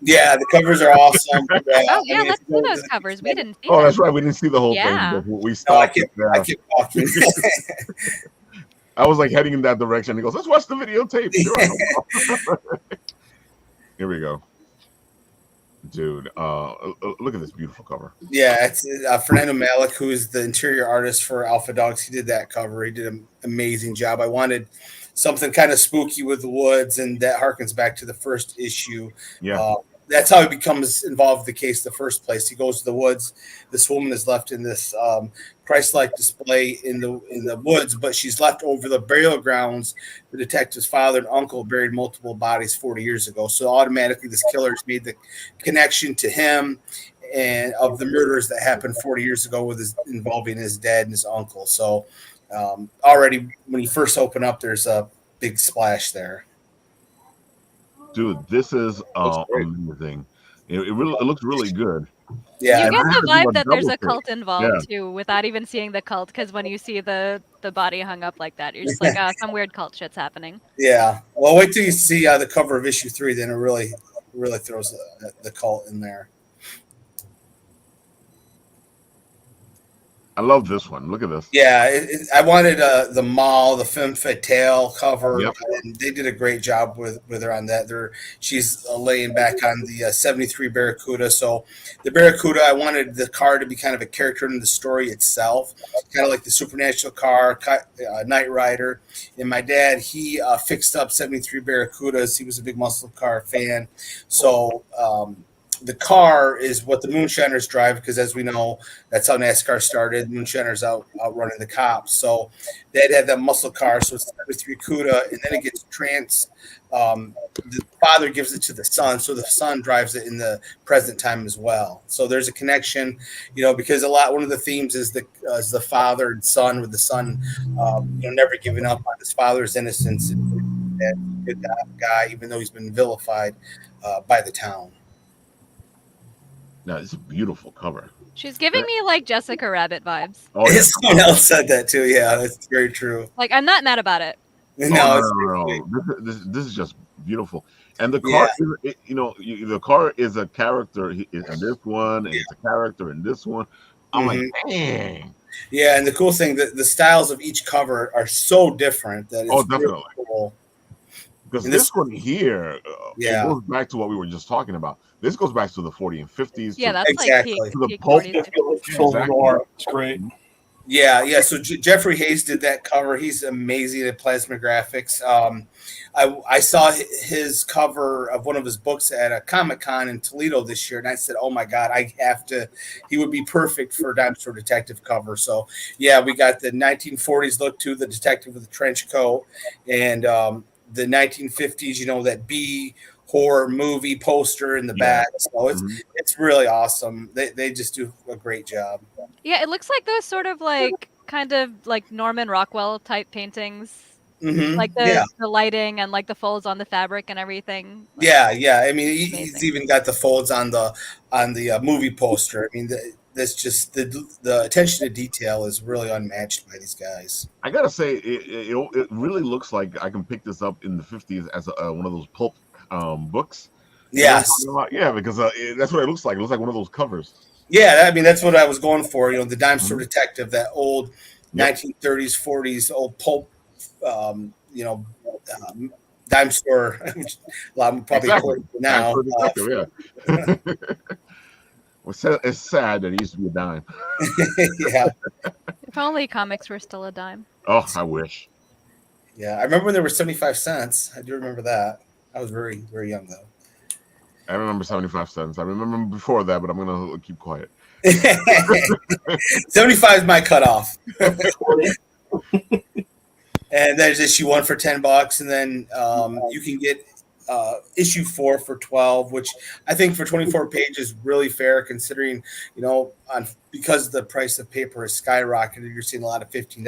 Yeah, the covers are awesome. Let's do those covers. We didn't see that's right. We didn't see the whole thing. We stopped. I kept walking. I was like heading in that direction. He goes, let's watch the videotape. Sure. Here we go. Dude, look at this beautiful cover. Yeah, it's Fernando Malik, who is the interior artist for Alpha Dogs. He did that cover. He did an amazing job. I wanted something kind of spooky with the woods, and that harkens back to the first issue. Yeah. That's how he becomes involved in the case in the first place. He goes to the woods. This woman is left in this Christ-like display in the woods, but she's left over the burial grounds. The detective's father and uncle buried multiple bodies 40 years ago. So automatically this killer's made the connection to him and of the murders that happened 40 years ago involving his dad and his uncle. So already when you first open up, there's a big splash there. Dude, this is amazing. It looks really good. Yeah, you get the vibe that there's a cult involved too, without even seeing the cult. Because when you see the body hung up like that, you're just like, some weird cult shit's happening. Yeah. Well, wait till you see the cover of issue 3. Then it really throws the cult in there. I love this one. Look at this. Yeah, I wanted the Mall, the Femme Fatale cover, Yep. and they did a great job with her on that. She's laying back on the 73 Barracuda. So the Barracuda, I wanted the car to be kind of a character in the story itself, kind of like the supernatural car, Knight Rider. And my dad, he fixed up 73 Barracudas. He was a big muscle car fan. So the car is what the Moonshiners drive because, as we know, that's how NASCAR started. Moonshiners out running the cops. So Dad had that muscle car, so it's 73 CUDA, and then it gets the father gives it to the son, so the son drives it in the present time as well. So there's a connection, you know, because one of the themes is the father and son, with the son, never giving up on his father's innocence and good guy, even though he's been vilified by the town. No, it's a beautiful cover. She's giving me like Jessica Rabbit vibes. Oh, yeah. Someone else said that too. Yeah, that's very true. Like, I'm not mad about it. No. This is just beautiful. And the car, the car is a character in this one, and it's a character in this one. I'm like, dang. Yeah, and the cool thing that the styles of each cover are so different that it's definitely really cool. Because this one here, it goes back to what we were just talking about. This goes back to the 40s and 50s. Yeah, that's exactly. like to the pulp. It's great. Yeah. So Jeffrey Hayes did that cover. He's amazing at plasma graphics. I saw his cover of one of his books at a Comic-Con in Toledo this year, and I said, "Oh my God, I have to." He would be perfect for a Dinosaur Detective cover. So yeah, we got the 1940s look to the detective with the trench coat, and the 1950s, that B horror movie poster in the back. So it's really awesome. They just do a great job. Yeah, it looks like those sort of like kind of like Norman Rockwell type paintings. Like the lighting and like the folds on the fabric and everything. Like, yeah. I mean, he's even got the folds on the movie poster. I mean, that's just the attention to detail is really unmatched by these guys. I gotta say, it really looks like I can pick this up in the 50s as one of those pulp books. Yes. Yeah, because that's what it looks like. It looks like one of those covers. Yeah, I mean that's what I was going for. The Dime Store Detective, that old 1930s, 40s old pulp, dime store. Which a lot of probably Exactly. now. Detective, yeah. It's sad that he used to be a dime. Yeah. If only comics were still a dime. Oh, I wish. Yeah, I remember when they were 75 cents. I do remember that. I was very, very young though. I remember 75 cents. I remember before that, but I'm gonna keep quiet. 75 is my cutoff. And there's issue 1 for $10, and then you can get issue 4 for 12, which I think for 24 pages is really fair, considering because the price of paper has skyrocketed. You're seeing a lot of $15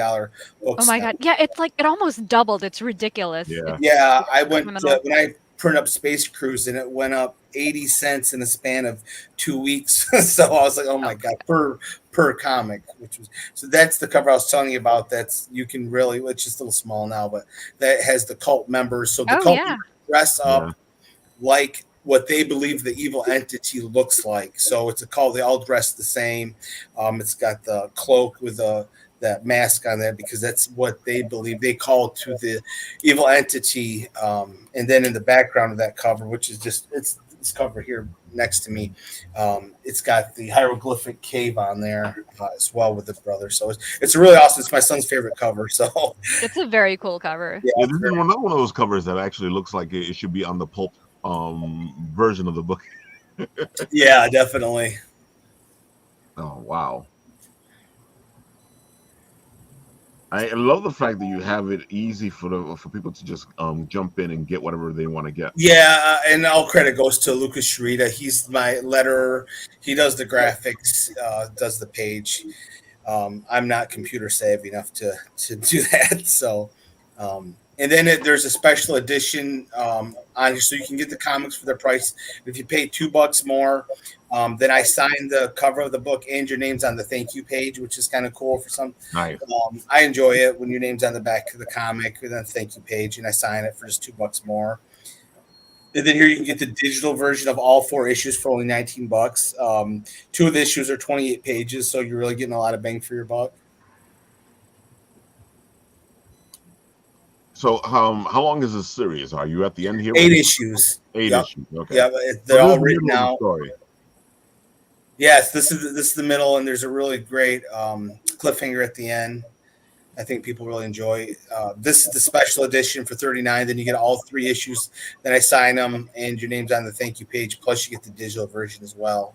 books. Oh my god! Yeah, it's like it almost doubled. It's ridiculous. Yeah. Yeah, I went when I print up Space Cruise, and it went up 80 cents in a span of 2 weeks. So I was like, oh my god, per comic, so that's the cover I was telling you about. That's you can really, it's just a little small now, but that has the cult members. So the cult members dress up like what they believe the evil entity looks like. So it's a cult. They all dress the same. It's got the cloak with that mask on there because that's what they believe they call to the evil entity. And then in the background of that cover, which is just it's this cover here next to me, it's got the hieroglyphic cave on there as well with the brother. So it's really awesome. It's my son's favorite cover. So it's a very cool cover. Yeah, this is another one of those covers that actually looks like it should be on the pulp version of the book. Yeah, definitely. Oh wow. I love the fact that you have it easy for people to just jump in and get whatever they want to get. Yeah, and all credit goes to Lucas Sharita. He's my letterer. He does the graphics, does the page. I'm not computer savvy enough to do that. So, and then there's a special edition on here, so you can get the comics for their price. If you pay $2 more, then I sign the cover of the book and your name's on the thank you page, which is kind of cool for some. Nice. I enjoy it when your name's on the back of the comic and then the thank you page, and I sign it for just $2 more. And then here you can get the digital version of all 4 issues for only $19. 2 of the issues are 28 pages, so you're really getting a lot of bang for your buck. So, how long is this series? Are you at the end here? 8 issues. 8 issues. Okay. Yeah, they're all written out. Story. Yes, this is the middle, and there's a really great cliffhanger at the end. I think people really enjoy. This is the special edition for $39. Then you get all 3 issues. Then I sign them, and your name's on the thank you page. Plus, you get the digital version as well.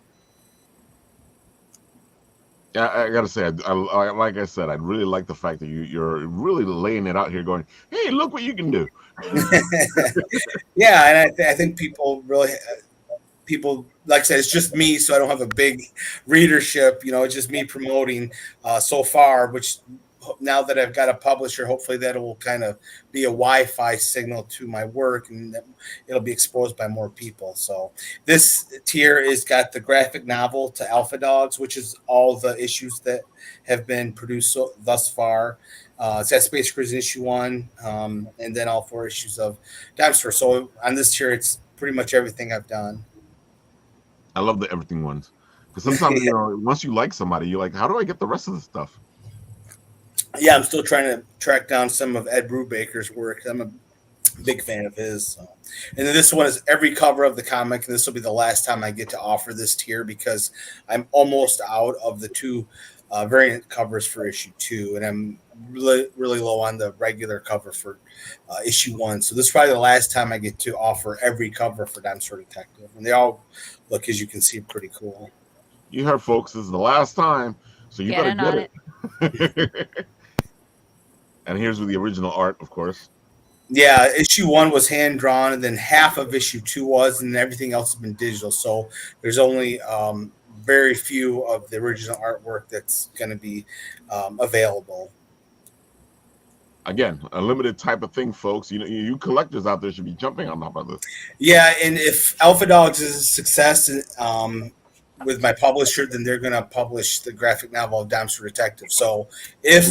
Yeah, I gotta say, like I said, I really like the fact that you're really laying it out here, going, "Hey, look what you can do." Yeah, and I think people like I said, it's just me, so I don't have a big readership. It's just me promoting so far. Which now that I've got a publisher, hopefully that will kind of be a Wi-Fi signal to my work, and it'll be exposed by more people. So this tier has got the graphic novel to Alpha Dogs, which is all the issues that have been produced thus far. It's at Space Cruise issue 1, and then all 4 issues of Dime Store. So on this tier, it's pretty much everything I've done. I love the everything ones because sometimes once you like somebody, you're like, how do I get the rest of the stuff? Yeah, I'm still trying to track down some of Ed Brubaker's work. I'm a big fan of his. So. And then this one is every cover of the comic, and this will be the last time I get to offer this tier because I'm almost out of the 2 variant covers for issue 2, and I'm really low on the regular cover for issue 1. So this is probably the last time I get to offer every cover for Dime Store Detective, and they all look, as you can see, pretty cool. You heard, folks. This is the last time, so you better get it. And here's with the original art, of course. Yeah, issue 1 was hand drawn, and then half of issue 2 was, and everything else has been digital. So there's only very few of the original artwork that's going to be available. Again, a limited type of thing, folks. You collectors out there should be jumping on top of this. Yeah, and if Alpha Dogs is a success with my publisher, then they're going to publish the graphic novel of Dime Store Detective. So if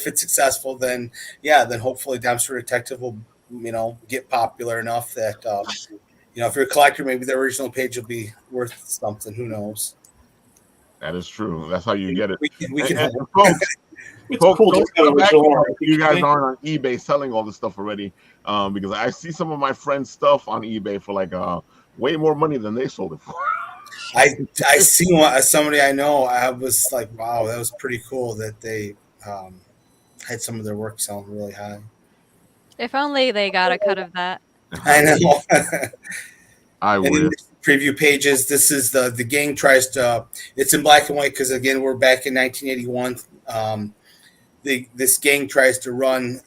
it's successful, then hopefully Dime Store Detective will get popular enough that if you're a collector, maybe the original page will be worth something. Who knows? That is true. That's how you get it. We can And hope. folks, It's folks, cool. don't Just got come back original here art. if you guys aren't on eBay selling all this stuff already, because I see some of my friends' stuff on eBay for like way more money than they sold it for. I see somebody I know. I was like, wow, that was pretty cool that they had some of their work selling really high. If only they got a cut of that. I know. I And in wish. the preview pages, this is the gang tries to. It's in black and white because again we're back in 1981. This gang tries to run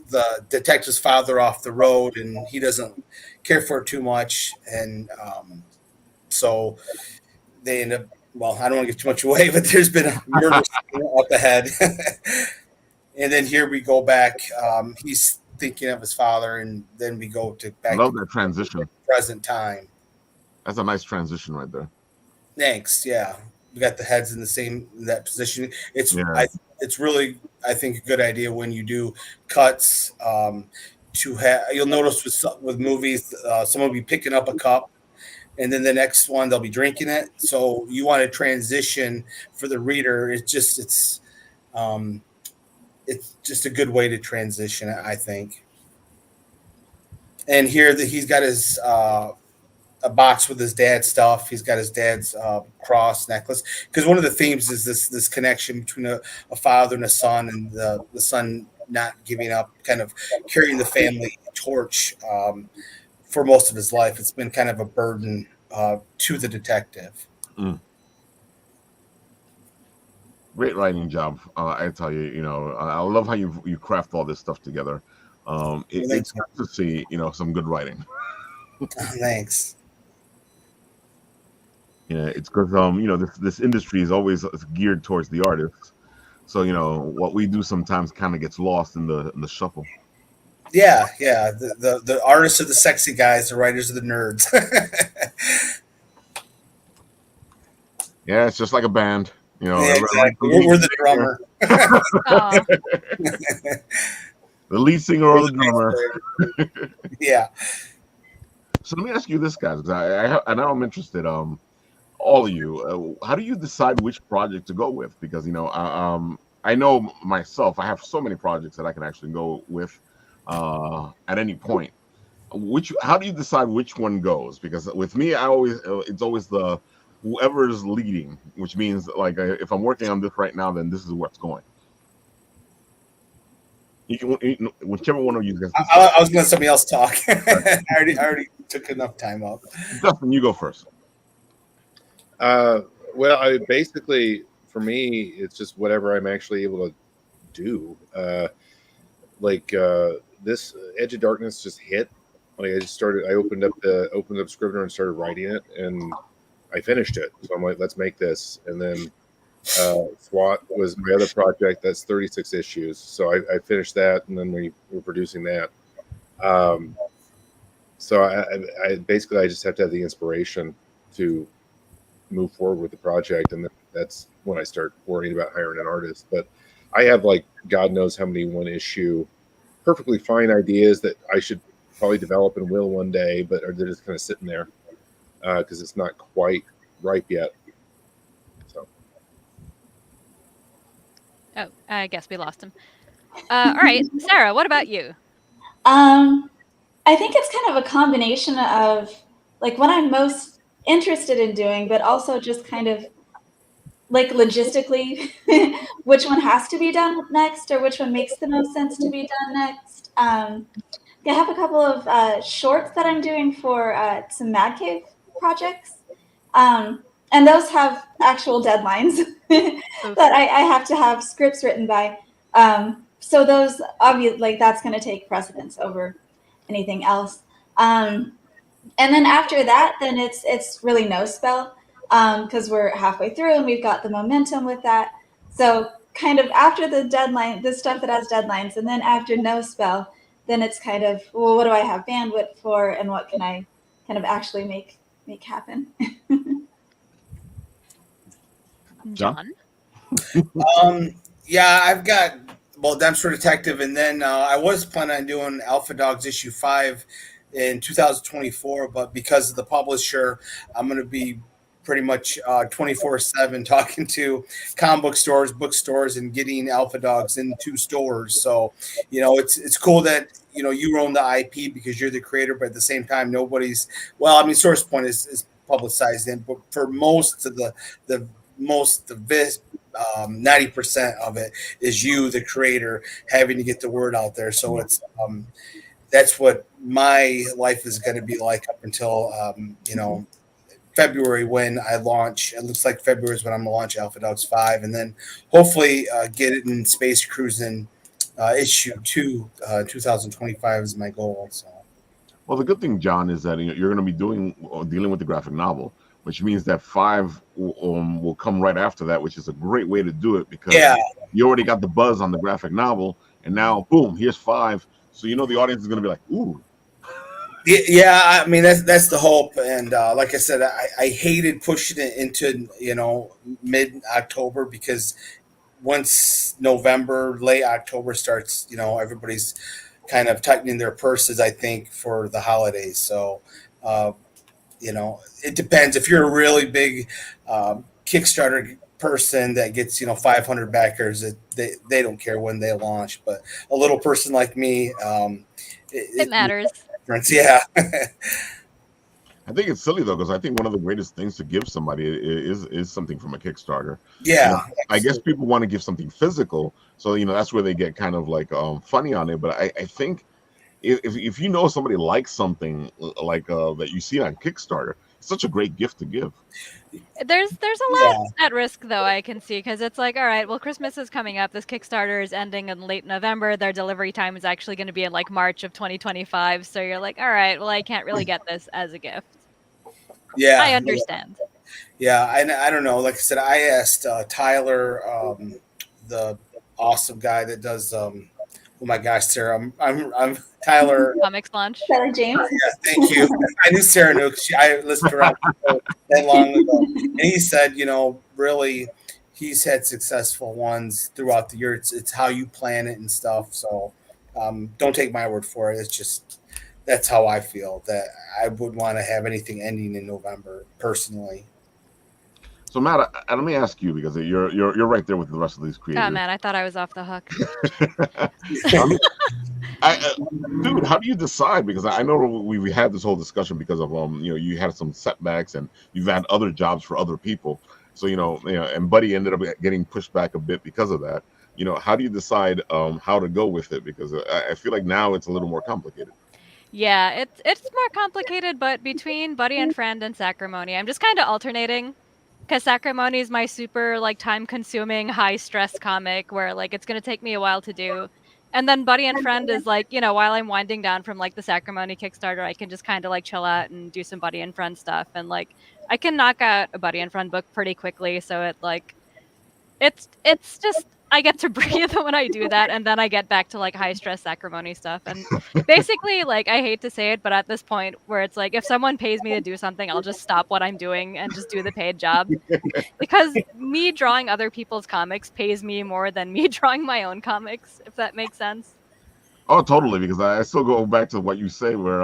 the detective's father off the road, and he doesn't care for it too much, and so they end up. Well, I don't want to give too much away, but there's been a murder up ahead, and then here we go back. He's thinking of his father, and then we go to I back love to that transition. present time. That's a nice transition right there. Thanks. Yeah, we got the heads in that position. It's Yeah. it's really I think a good idea when you do cuts to have. You'll notice with movies, someone will be picking up a cup, and then the next one they'll be drinking it. So you want to transition for the reader. It's just a good way to transition, I think. And here he's got his a box with his dad's stuff. He's got his dad's cross necklace because one of the themes is this connection between a father and a son, and the son not giving up, kind of carrying the family torch for most of his life. It's been kind of a burden to the detective. Great writing job. I tell you, I love how you craft all this stuff together. It's good to see, some good writing. Thanks. Yeah, it's because this industry is always geared towards the artists. So what we do sometimes kind of gets lost in the shuffle. Yeah. The artists are the sexy guys. The writers are the nerds. Yeah, it's just like a band. Yeah, exactly. We're the drummer. The lead singer or the drummer. Yeah. So let me ask you this, guys, because I know I'm interested. All of you, how do you decide which project to go with? Because I know myself, I have so many projects that I can actually go with at any point. How do you decide which one goes? Because with me, it's always the whoever's leading, which means like if I'm working on this right now, then this is where it's going. Whichever one of you guys. I was going to let somebody else talk. I already took enough time up. Justin, you go first. Well, basically for me, it's just whatever I'm actually able to do. This Edge of Darkness just hit. Like I opened up Scrivener and started writing it, and I finished it. So I'm like, let's make this. And then SWAT was my other project. That's 36 issues. So I finished that, and then we were producing that. So I basically I just have to have the inspiration to move forward with the project, and that's when I start worrying about hiring an artist. But I have like God knows how many one issue perfectly fine ideas that I should probably develop and will one day, but they're just kind of sitting there because it's not quite ripe yet. So I guess we lost him. All right, Sarah, what about you? I think it's kind of a combination of like what I'm most interested in doing, but also just kind of like logistically which one has to be done next or which one makes the most sense to be done next. I have a couple of shorts that I'm doing for some Mad Cave projects, and those have actual deadlines that I have to have scripts written by. So those obviously, like, that's going to take precedence over anything else. And then after that, then it's really no spell because we're halfway through and we've got the momentum with that. So kind of after the deadline, the stuff that has deadlines, and then after no spell, then it's kind of, well, what do I have bandwidth for, and what can I kind of actually make happen? John? Yeah, I've got Dempster Detective, and then I was planning on doing Alpha Dogs issue 5 in 2024, but because of the publisher, I'm going to be pretty much 24/7 talking to comic book stores, bookstores, and getting Alpha Dogs into stores. So, it's cool that you own the IP because you're the creator, but at the same time, nobody's. Well, I mean, Source Point is publicized in, but for most of the 90% of it is you, the creator, having to get the word out there. So it's that's what my life is going to be like up until February when I launch. It looks like February is when I'm going to launch Alpha Dogs 5, and then hopefully get it in Space Cruising issue 2, 2025 is my goal. So. Well, the good thing, John, is that you're going to be dealing with the graphic novel, which means that 5 will come right after that, which is a great way to do it because you already got the buzz on the graphic novel, and now, boom, here's 5. So the audience is going to be like, ooh. Yeah, I mean that's the hope, and like I said, I hated pushing it into mid-October because once November, late October starts, everybody's kind of tightening their purses, I think, for the holidays. So, it depends. If you're a really big Kickstarter person that gets 500 backers, they don't care when they launch. But a little person like me, it matters. Yeah. I think it's silly though, because I think one of the greatest things to give somebody is something from a Kickstarter. Yeah, I guess people want to give something physical, so that's where they get kind of like funny on it. But I think if somebody likes something like that you see on Kickstarter, it's such a great gift to give. There's a lot at risk though, I can see, because it's like, all right, well, Christmas is coming up. This Kickstarter is ending in late November. Their delivery time is actually going to be in like March of 2025. So you're like, all right, well, I can't really get this as a gift. Yeah, I understand. Yeah, I don't know. Like I said, I asked Tyler, the awesome guy that does. Oh my gosh, Sarah, I'm Tyler. Comics Launch. Tyler James. Yeah, thank you. I knew Sarah knew because I listened to her that long ago, and he said, really, he's had successful ones throughout the year. It's how you plan it and stuff. So don't take my word for it. It's just that's how I feel, that I would want to have anything ending in November personally. So Matt, let me ask you, because you're right there with the rest of these creators. Oh man, I thought I was off the hook. Dude, how do you decide? Because I know we had this whole discussion because of you had some setbacks and you've had other jobs for other people. So and Buddy ended up getting pushed back a bit because of that. How do you decide how to go with it? Because I feel like now it's a little more complicated. Yeah, it's more complicated, but between Buddy and Friend and Sacrimony, I'm just kind of alternating. Because Sacrimony is my super time-consuming, high-stress comic where it's going to take me a while to do. And then Buddy and Friend is while I'm winding down from the Sacrimony Kickstarter, I can just kind of chill out and do some Buddy and Friend stuff. And I can knock out a Buddy and Friend book pretty quickly. So it's just, I get to breathe when I do that, and then I get back to high stress Sacrimony stuff. And basically, I hate to say it, but at this point where it's if someone pays me to do something, I'll just stop what I'm doing and just do the paid job. Because me drawing other people's comics pays me more than me drawing my own comics, if that makes sense. Oh, totally. Because I still go back to what you say, where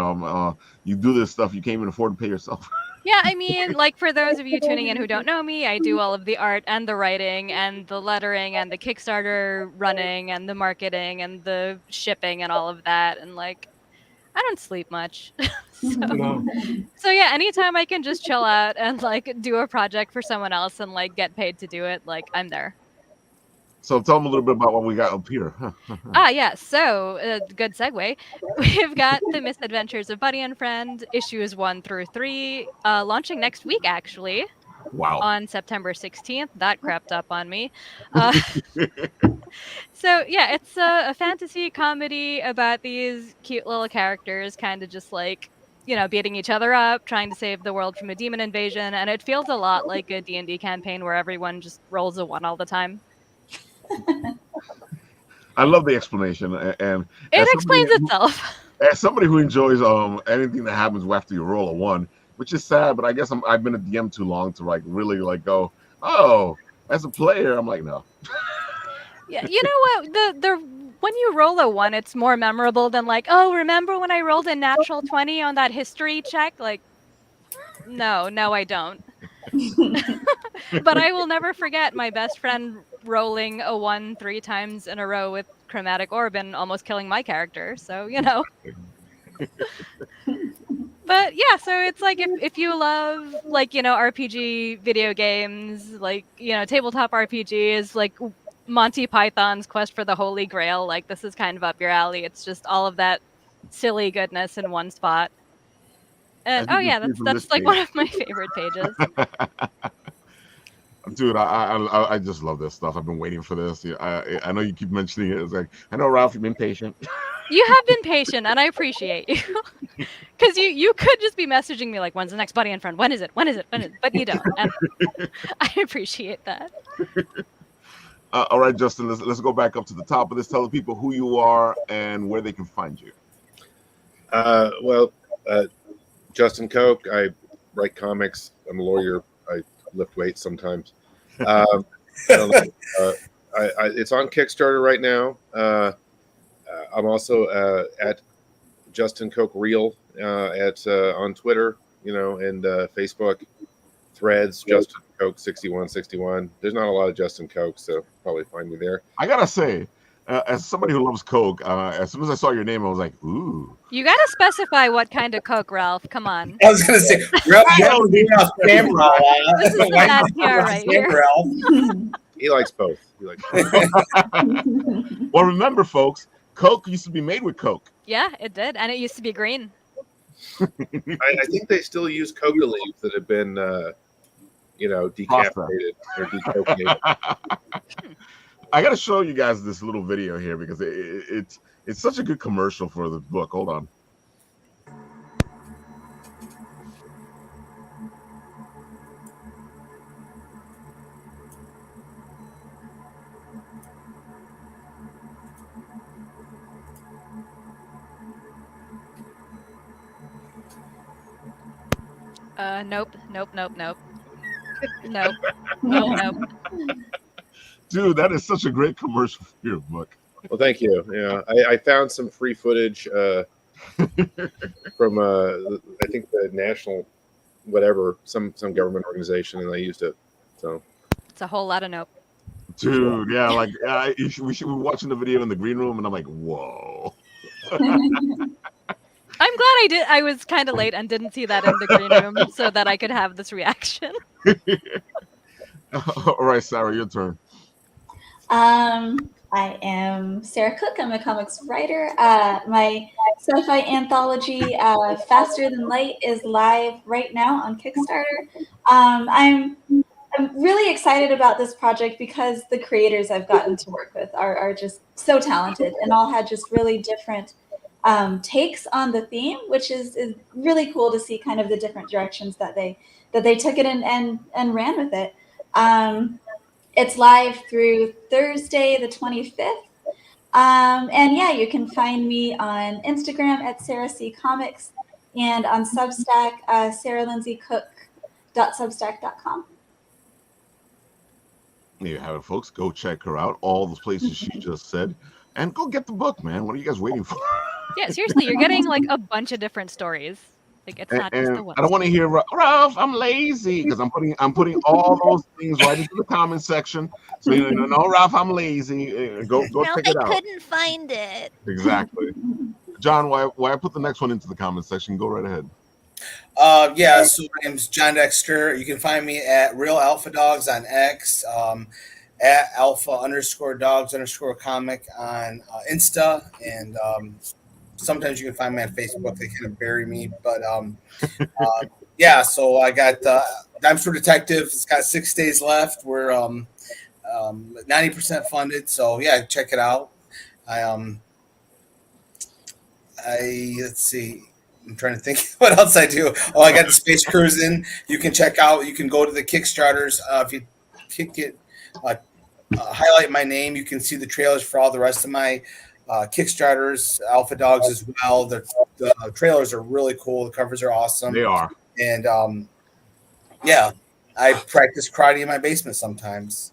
you do this stuff you can't even afford to pay yourself. Yeah, I mean, for those of you tuning in who don't know me, I do all of the art and the writing and the lettering and the Kickstarter running and the marketing and the shipping and all of that. And I don't sleep much. So yeah, anytime I can just chill out and do a project for someone else and get paid to do it, I'm there. So tell them a little bit about what we got up here. Yeah. So good segue. We've got The Misadventures of Buddy and Friend, issues 1 through 3, launching next week, actually. Wow. On September 16th. That crept up on me. So yeah, it's a fantasy comedy about these cute little characters kind of just beating each other up, trying to save the world from a demon invasion. And it feels a lot like a D&D campaign where everyone just rolls a 1 all the time. I love the explanation, and it explains itself. As somebody who enjoys anything that happens after you roll a 1, which is sad, but I guess I've been a DM too long to really go, oh, as a player, I'm like, no. Yeah, you know what? when you roll a 1, it's more memorable than like, oh, remember when I rolled a natural 20 on that history check? Like, no, I don't. But I will never forget my best friend rolling a 1 3 times in a row with chromatic orb and almost killing my character. So, you know. But yeah, so it's like if you love like, you know, RPG video games, like, you know, tabletop RPGs, like Monty Python's Quest for the Holy Grail, like this is kind of up your alley. It's just all of that silly goodness in one spot. And As you oh can yeah, see from that's this like page. one of my favorite pages. Dude, I just love this stuff. I've been waiting for this. Yeah, I know you keep mentioning it. It's like, I know, Ralph, you've been patient. You have been patient, and I appreciate you. Because you could just be messaging me like, when's the next Buddy and Friend? When is it? When is it? When is it? But you don't. And I appreciate that. All right, Justin, let's go back up to the top of this. Tell the people who you are and where they can find you. Well, Justin Cooke. I write comics. I'm a lawyer. I lift weights sometimes. It's on Kickstarter right now. I'm also at Justin Cooke Real on Twitter, you know, and Facebook, Threads, Justin Cooke 6161. There's not a lot of Justin Cooke, so probably find me there. I gotta say, as somebody who loves Coke, as soon as I saw your name, I was like, ooh. You gotta specify what kind of Coke, Ralph. Come on. I was gonna say, Ralph, doing off camera. This is the bad PR right here. He likes both. Well, remember, folks, Coke used to be made with Coke. Yeah, it did, and it used to be green. I think they still use coca leaves that have been, decapitated or decocated. I got to show you guys this little video here because it's such a good commercial for the book. Hold on. Nope. Nope. Dude, that is such a great commercial for your book. Well, thank you. Yeah, I found some free footage from I think the national some government organization, and I used it. So it's a whole lot of nope. Dude, yeah, like we should be watching the video in the green room, and I'm like, whoa. I'm glad I was kind of late and didn't see that in the green room so that I could have this reaction. All right, Sarah, your turn. I am Sarah Cooke. I'm a comics writer. My sci-fi anthology, Faster Than Light, is live right now on Kickstarter. I'm really excited about this project because the creators I've gotten to work with are just so talented and all had just really different takes on the theme, which is really cool to see kind of the different directions that they took it and ran with it. It's live through Thursday, the 25th. And yeah, you can find me on Instagram at Sarah C Comics and on Substack, sarahlindsaycook.substack.com. There you have it, folks. Go check her out. All the places she just said. And go get the book, man. What are you guys waiting for? Yeah, seriously, you're getting like a bunch of different stories. Like it's not just the one. I don't want to hear Ralph, I'm lazy, because I'm putting all those things right into the comment section. So you know, Ralph, I'm lazy. Go check it out. I couldn't find it. Exactly. John, why I put the next one into the comment section? Go right ahead. Yeah, so my name's Jon Dexter. You can find me at Real Alpha Dogs on X, at Alpha_Dogs_comic on Insta, and sometimes you can find me on Facebook. They kind of bury me, but yeah. So I got Dime Store Detective. It's got 6 days left. We're 90% funded. So yeah, check it out. Let's see. I'm trying to think what else I do. Oh, I got the Space Cruising. You can check out. You can go to the Kickstarters. If you highlight my name, you can see the trailers for all the rest of my Kickstarters, Alpha Dogs as well. The trailers are really cool. The covers are awesome. They are. And yeah, I practice karate in my basement sometimes.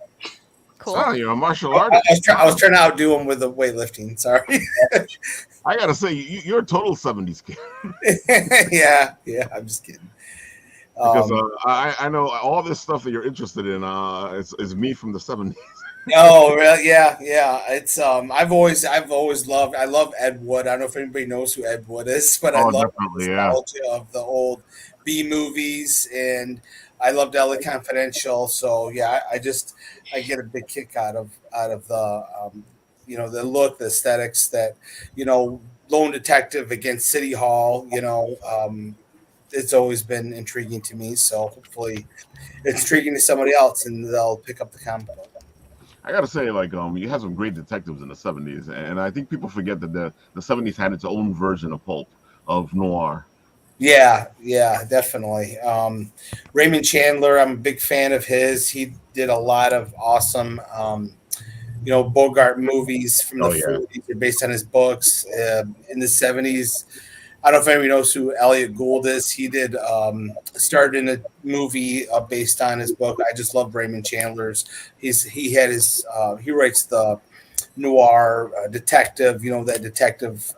Cool. Oh, you're a martial I artist. I was trying to outdo him with the weightlifting. Sorry. I gotta say, you're a total '70s kid Yeah, I'm just kidding. because I know all this stuff that you're interested in. Is me from the '70s. Oh, really? Yeah. It's I've always loved. I love Ed Wood. I don't know if anybody knows who Ed Wood is, but I Oh, love the definitely, yeah. nostalgia of the old B movies, and I loved LA Confidential. So yeah, I get a big kick out of the the look, the aesthetics that Lone Detective against City Hall. It's always been intriguing to me. So hopefully, it's intriguing to somebody else, and they'll pick up the comic book. I gotta say, like, you had some great detectives in the '70s, and I think people forget that the '70s had its own version of pulp, of noir. Yeah, definitely. Raymond Chandler, I'm a big fan of his. He did a lot of awesome, Bogart movies from the Oh yeah. 40s. They're based on his books. In the 70s, I don't know if anybody knows who Elliot Gould is. He did started in a movie based on his book. I just love Raymond Chandler's. He writes the noir detective. That detective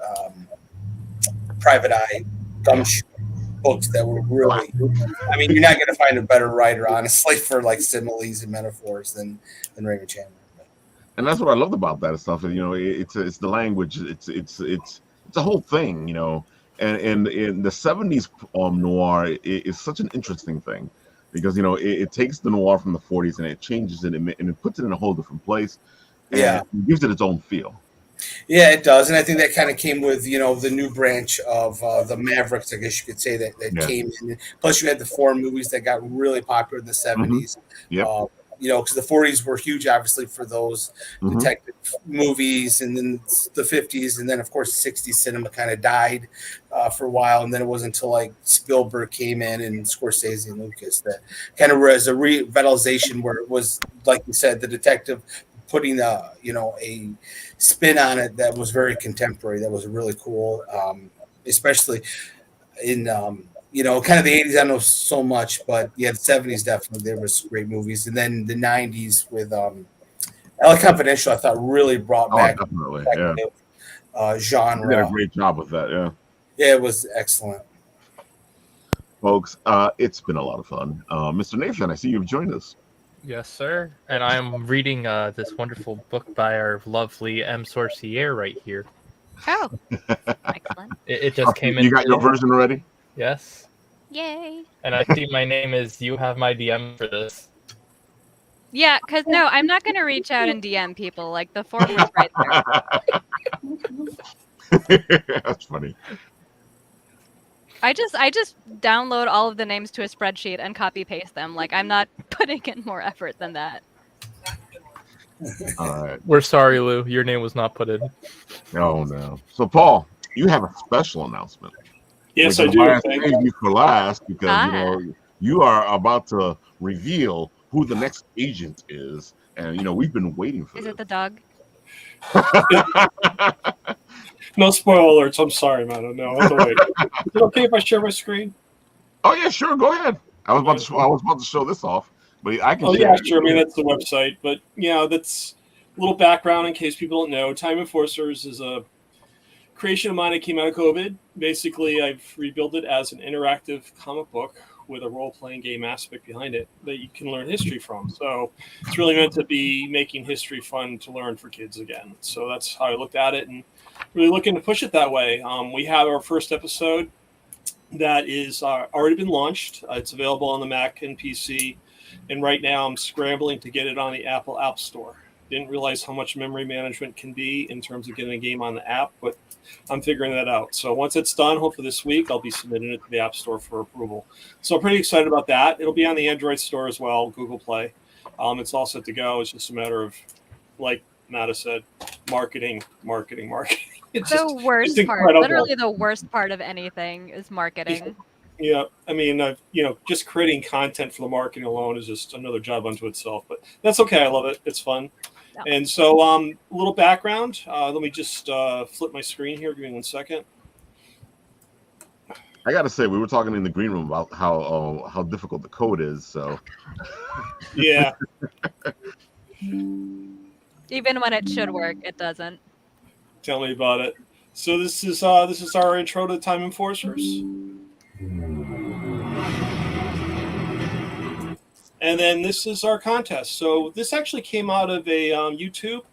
Private Eye Gumshoe books that were really. I mean, you're not going to find a better writer, honestly, for like similes and metaphors than Raymond Chandler. And that's what I loved about that stuff. It's the language. It's a whole thing. And in the '70s noir is such an interesting thing because it takes the noir from the '40s and it changes it and it puts it in a whole different place. And it gives it its own feel. Yeah, it does, and I think that kind of came with the new branch of the Mavericks, I guess you could say that came in. Plus, you had the foreign movies that got really popular in the '70s. Yep. Because the '40s were huge, obviously, for those detective movies, and then the '50s, and then of course the '60s cinema kind of died for a while, and then it wasn't until like Spielberg came in and Scorsese and Lucas that kind of was a revitalization where it was, like you said, the detective putting a spin on it that was very contemporary. That was really cool, especially in kind of the 80s. I don't know so much, but yeah, the 70s definitely there was great movies, and then the 90s with LA Confidential, I thought really brought back definitely, genre. You did a great job with that, yeah. Yeah, it was excellent. Folks, it's been a lot of fun. Mr. Nathan, I see you've joined us. Yes, sir. And I'm reading this wonderful book by our lovely M. Sorcier right here. Oh, excellent. It just came in. You got your version already? Yes. Yay. And I see my name is, you have my DM for this. Yeah, because no, I'm not going to reach out and DM people. Like, the form was right there. That's funny. I just download all of the names to a spreadsheet and copy paste them. Like, I'm not putting in more effort than that. All right. We're sorry, Lou. Your name was not put in. Oh no. So Paul, you have a special announcement. Yes, I do. I saved you for last because you are about to reveal who the next agent is, and we've been waiting for. Is it the dog? No spoiler alerts. I'm sorry, man. No, I have to wait. Is it okay if I share my screen? Oh yeah, sure. Go ahead. I was about to show this off, but I can. Oh yeah, sure. I mean, that's the website, but that's a little background in case people don't know. Time Enforcers is a creation of mine that came out of COVID. Basically, I've rebuilt it as an interactive comic book with a role-playing game aspect behind it that you can learn history from. So it's really meant to be making history fun to learn for kids again. So that's how I looked at it, and really looking to push it that way. We have our first episode that is already been launched. It's available on the Mac and PC, and right now I'm scrambling to get it on the Apple App Store. Didn't realize how much memory management can be in terms of getting a game on the app, but I'm figuring that out. So once it's done, hopefully this week, I'll be submitting it to the App Store for approval. So I'm pretty excited about that. It'll be on the Android store as well, Google Play. It's all set to go. It's just a matter of, like Matta said, marketing. It's the worst part. Literally the worst part of anything is marketing. Yeah, I mean, just creating content for the marketing alone is just another job unto itself. But that's okay. I love it. It's fun. Yeah. And so, a little background. Let me just flip my screen here. Give me 1 second. I got to say, we were talking in the green room about how difficult the code is. So, yeah. Even when it should work, it doesn't. Tell me about it. So this is our intro to Time Enforcers. And then this is our contest. So this actually came out of a YouTube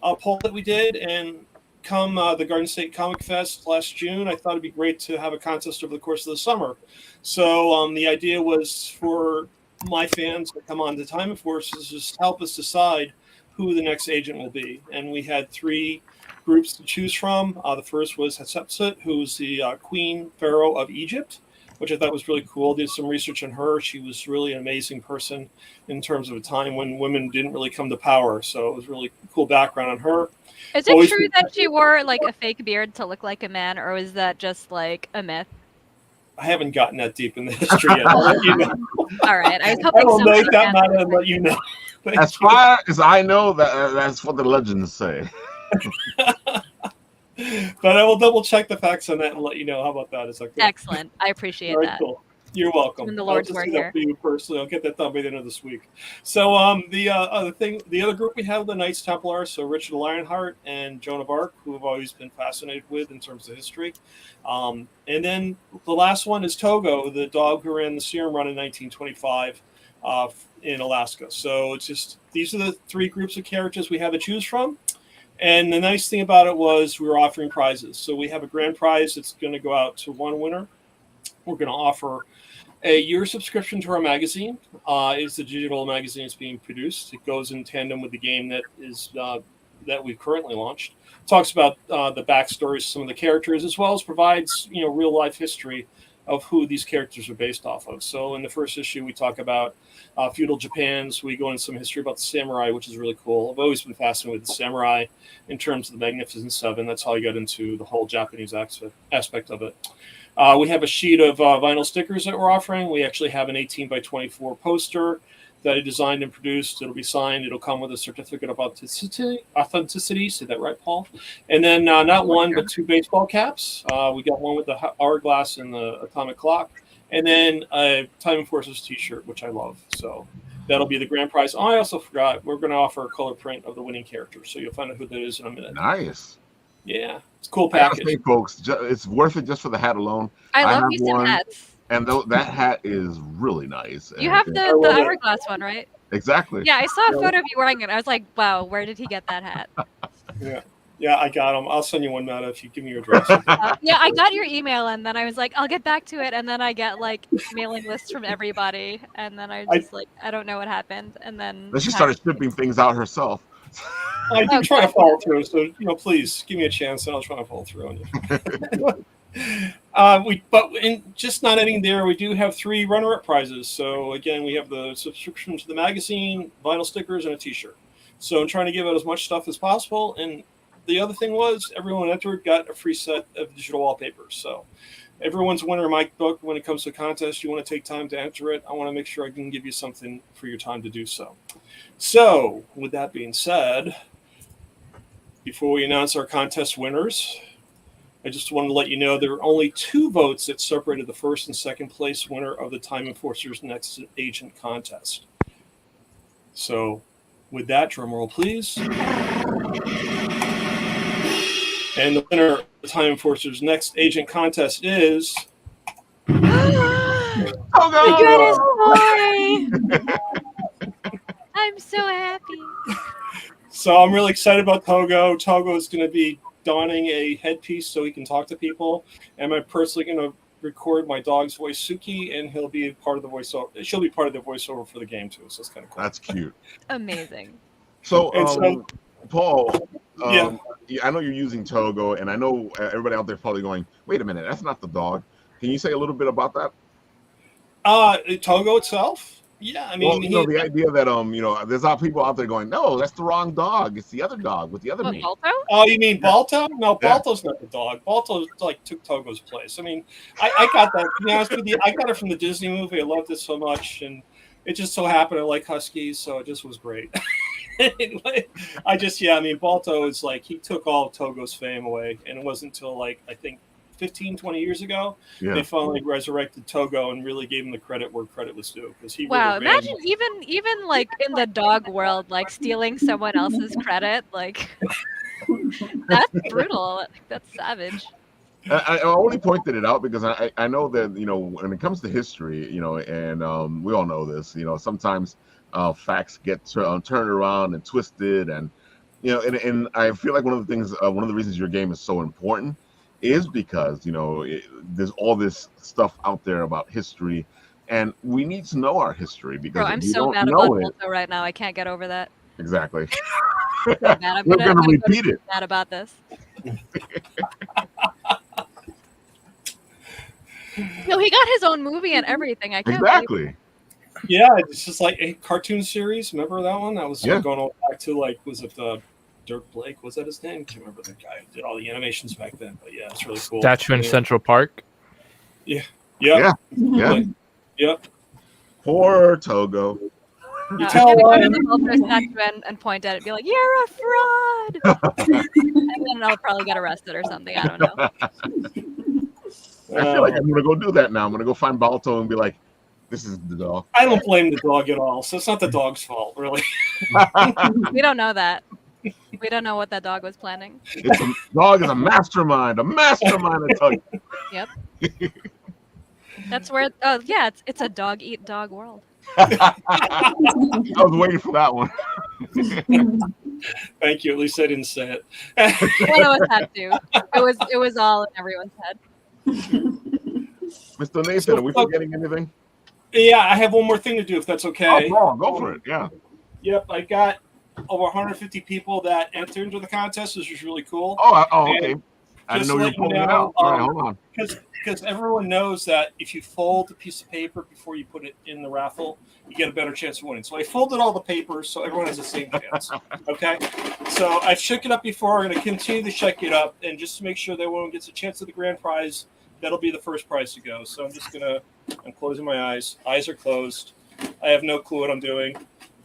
poll that we did, and come the Garden State Comic Fest last June, I thought it'd be great to have a contest over the course of the summer. So the idea was for my fans to come on to Time Enforcers, just help us decide who the next agent will be. And we had 3 groups to choose from. The first was Hatshepsut, who's the Queen Pharaoh of Egypt, which I thought was really cool. Did some research on her. She was really an amazing person in terms of a time when women didn't really come to power. So it was really cool background on her. Is it true that she wore like a fake beard to look like a man, or was that just like a myth? I haven't gotten that deep in the history yet. I'll let you know. All right, I was hoping I will somebody make that matter answered and let you know. As far as I know, that's what the legends say. But I will double check the facts on that and let you know. How about that? Is that good? Excellent. I appreciate All right, that. cool. You're welcome. Doing the Lord's I'll just work do that here. for you personally. I'll get that done by the end of this week. So the other group we have, the Knights Templar, so Richard Lionheart and Joan of Arc, who I've always been fascinated with in terms of history. And then the last one is Togo, the dog who ran the Serum Run in 1925 in Alaska. So it's just, these are the 3 groups of characters we have to choose from. And the nice thing about it was we were offering prizes. So we have a grand prize that's going to go out to one winner. We're going to offer a year subscription to our magazine. It's the digital magazine that's being produced. It goes in tandem with the game that is that we've currently launched. It talks about the backstories of some of the characters, as well as provides real life history of who these characters are based off of. So in the first issue, we talk about feudal Japan's. We go into some history about the samurai, which is really cool. I've always been fascinated with the samurai in terms of the Magnificent Seven. That's how I got into the whole Japanese aspect of it. We have a sheet of vinyl stickers that we're offering. We actually have an 18 by 24 poster that I designed and produced. It'll be signed. It'll come with a certificate of authenticity. Say that right, Paul? And then not one, but 2 baseball caps. We got one with the hourglass and the atomic clock. And then a Time Enforcers t-shirt, which I love. So that'll be the grand prize. Oh, I also forgot, we're going to offer a color print of the winning character. So you'll find out who that is in a minute. Nice. Yeah, it's a cool I gotta package. say, folks, it's worth it just for the hat alone. I love have me some one, hats. And that hat is really nice. You have the hourglass one, right? Exactly. Yeah, I saw a photo of you wearing it. I was like, wow, where did he get that hat? Yeah, I got them. I'll send you one, Matt, if you give me your address. Yeah, I got your email, and then I was like, I'll get back to it, and then I get like mailing lists from everybody, and then I just I don't know what happened, and then she started shipping things out herself. I do try to follow through, so please give me a chance, and I'll try to follow through on you. But just not ending there, we do have 3 runner-up prizes. So again, we have the subscription to the magazine, vinyl stickers, and a T-shirt. So I'm trying to give out as much stuff as possible. And the other thing was, everyone entered got a free set of digital wallpapers. So everyone's a winner in my book. When it comes to a contest, you want to take time to enter it. I want to make sure I can give you something for your time to do so. So with that being said, before we announce our contest winners, I just wanted to let you know there are only 2 votes that separated the first and second place winner of the Time Enforcers Next Agent contest. So with that, drum roll, please. And the winner of the Time Enforcers Next Agent contest is... I'm so happy. So I'm really excited about Togo. Togo is going to be donning a headpiece so he can talk to people. And I'm personally going to record my dog's voice, Suki, and he'll be part of the voiceover. She'll be part of the voiceover for the game too. So it's kind of cool. That's cute. Amazing. So, Paul, yeah, I know you're using Togo, and I know everybody out there is probably going, "Wait a minute, that's not the dog." Can you say a little bit about that? Togo itself. Yeah, I mean, the idea that there's people out there going, "No, that's the wrong dog. It's the other dog with the other name." Balto? Oh, you mean Balto? No, Balto's not the dog. Balto took Togo's place. I mean, I got that. To be honest with you, I got it from the Disney movie. I loved it so much, and it just so happened I like huskies, so it just was great. Anyway, I mean, Balto is he took all of Togo's fame away, and it wasn't until I think 15, 20 years ago, Yeah. they finally resurrected Togo and really gave him the credit where credit was due. Because he Wow, really ran- imagine even like in the dog world, like stealing someone else's credit, like that's brutal. That's savage. I only pointed it out because I know that, you know, when it comes to history, you know, and we all know this, you know, sometimes facts get turned around and twisted, and you know, and I feel like one of the things, one of the reasons your game is so important is because, you know, there's all this stuff out there about history, and we need to know our history because Bro, I'm if we so don't mad know about it, Balto right now. I can't get over that. exactly. So bad. I'm We're gonna gonna go repeat it. mad about this. No, he got his own movie and everything. I can't believe Exactly. Yeah, it's just like a cartoon series. Remember that one? That was Yeah. going all back to like, was it Dirk Blake? Was that his name? I can't remember the guy who did all the animations back then. But yeah, it's really cool. Statue in Yeah. Central Park. Yeah. Yeah. Yep. Poor Togo. You I'm tell gonna go to him. the Balto statue and point at it and be like, "You're a fraud," and then I'll probably get arrested or something. I don't know. I feel like I'm gonna go do that now. I'm gonna go find Balto and be like, "This is the dog." I don't blame the dog at all. So it's not the dog's fault, really. We don't know that. We don't know what that dog was planning. Dog is a mastermind. I tell you. Yep. That's where. Oh yeah, it's a dog eat dog world. I was waiting for that one. Thank you. At least I didn't say it. One of us had to. It was all in everyone's head. Mr. Nathan, are we forgetting anything? Yeah, I have one more thing to do, if that's okay. Oh, go for it. Yeah. Yep, I got over 150 people that entered into the contest, which was really cool. Okay. I didn't know you were let pulling it out. All right, hold on. Because everyone knows that if you fold a piece of paper before you put it in the raffle, you get a better chance of winning. So I folded all the papers so everyone has the same chance. Okay? So I've shook it up before. I'm going to continue to shake it up. And just to make sure that everyone gets a chance at the grand prize, that'll be the first prize to go. So I'm closing my eyes. Eyes are closed. I have no clue what I'm doing.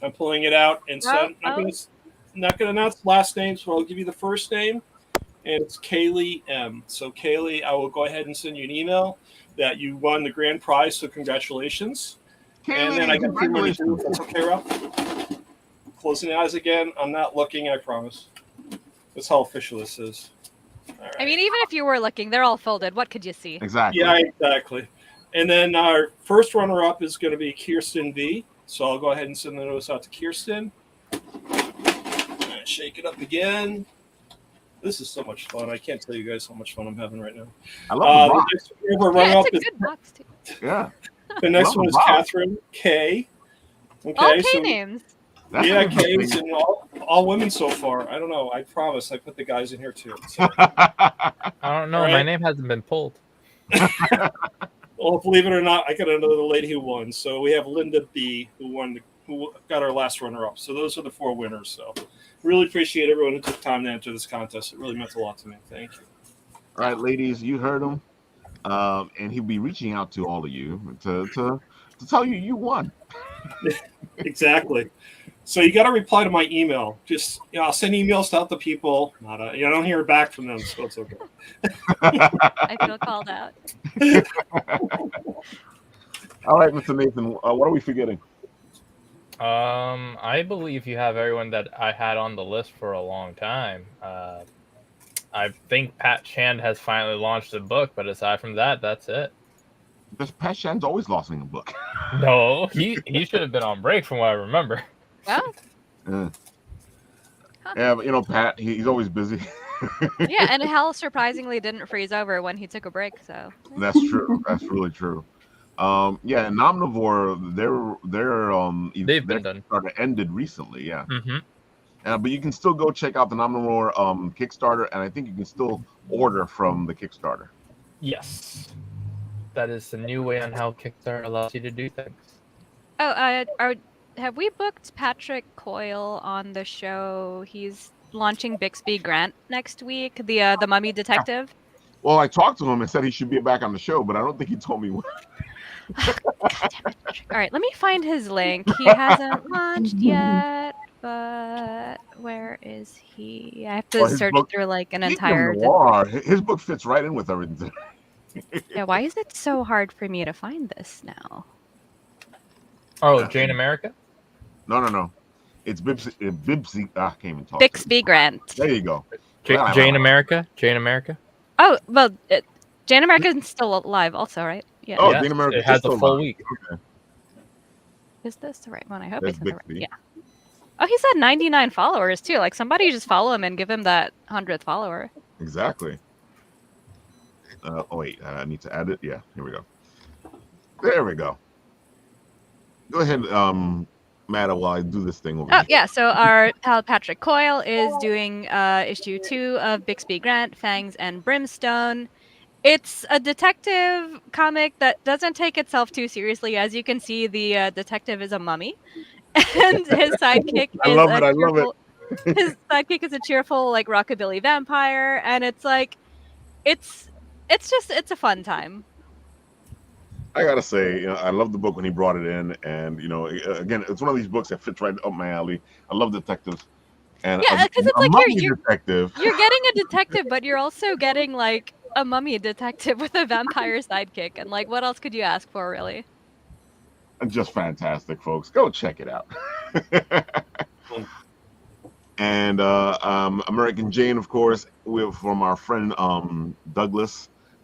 I'm pulling it out. And so I'm not going to announce last names, but I'll give you the first name. And it's Kaylee M. So Kaylee, I will go ahead and send you an email that you won the grand prize. So congratulations. Kaylee, and then I got 3 more to do. That's okay, Rob? Closing the eyes again. I'm not looking, I promise. That's how official this is. All right. I mean, even if you were looking, they're all folded. What could you see? Exactly. Yeah, exactly. And then our first runner-up is going to be Kirsten V. So I'll go ahead and send the notice out to Kirsten. Shake it up again. This is so much fun. I can't tell you guys how much fun I'm having right now. I love the box. Yeah, it's a good box, too. Yeah. The next one is Catherine K. Okay, all K names. Yeah, K's and all women so far. I don't know. I promise. I put the guys in here too. So. I don't know. All right. My name hasn't been pulled. Well, believe it or not, I got another lady who won. So we have Linda B. who got our last runner-up. So those are the 4 winners. So really appreciate everyone who took time to enter this contest. It really meant a lot to me. Thank you. All right, ladies, you heard him. And he'll be reaching out to all of you to tell you you won. Exactly. So you got to reply to my email. Just I'll send emails to other people. I don't hear back from them, so it's okay. I feel called out. All right, Mr. Nathan, what are we forgetting? I believe you have everyone that I had on the list for a long time. I think Pat Shand has finally launched a book, but aside from that, that's it. Because Pat Shand's always launching a book. No, he should have been on break from what I remember. Well. Yeah, but Pat, he's always busy. Yeah, and Hal surprisingly didn't freeze over when he took a break. So that's true. That's really true. Yeah, and Omnivore, their Kickstarter ended recently. Yeah. Mm-hmm. But you can still go check out the Omnivore Kickstarter, and I think you can still order from the Kickstarter. Yes, that is the new way on how Kickstarter allows you to do things. Oh, have we booked Patrick Coyle on the show? He's launching Bixby Grant next week, the Mummy Detective. Well, I talked to him and said he should be back on the show, but I don't think he told me when. God damn it. All right, let me find his link. He hasn't launched yet, but Where is he? I have to Well, his search book, through like an he's entire. noir. His book fits right in with everything. Yeah, why is it so hard for me to find this now? Oh, Jane America? No. It's Bibsy. I can't even talk. Bixby Grant. There you go. Jane America? Jane America? Oh, well, Jane America is still alive also, right? Yeah. Oh, Yes, Jane America it has is still a full alive. week. Okay. Is this the right one? I hope That's I said the right. Bixby. Yeah. Oh, he's had 99 followers too. Like somebody just follow him and give him that 100th follower. Exactly. Oh wait, I need to add it. Yeah, here we go. There we go. Go ahead, Matt, while I do this thing over Oh here. yeah, so our pal Patrick Coyle is doing issue 2 of Bixby Grant, Fangs and Brimstone. It's a detective comic that doesn't take itself too seriously. As you can see, the detective is a mummy, and his sidekick I is love a it. I love it. cheerful. His sidekick is a cheerful, like rockabilly vampire, and it's like, it's a fun time. I gotta say, I love the book when he brought it in, and again, it's one of these books that fits right up my alley. I love detectives, and Yeah, because it's like mummy you're detective. getting a detective, but you're also getting like a mummy detective with a vampire sidekick, and like, what else could you ask for, really? Just fantastic, folks. Go check it out. And American Jane, of course, from our friend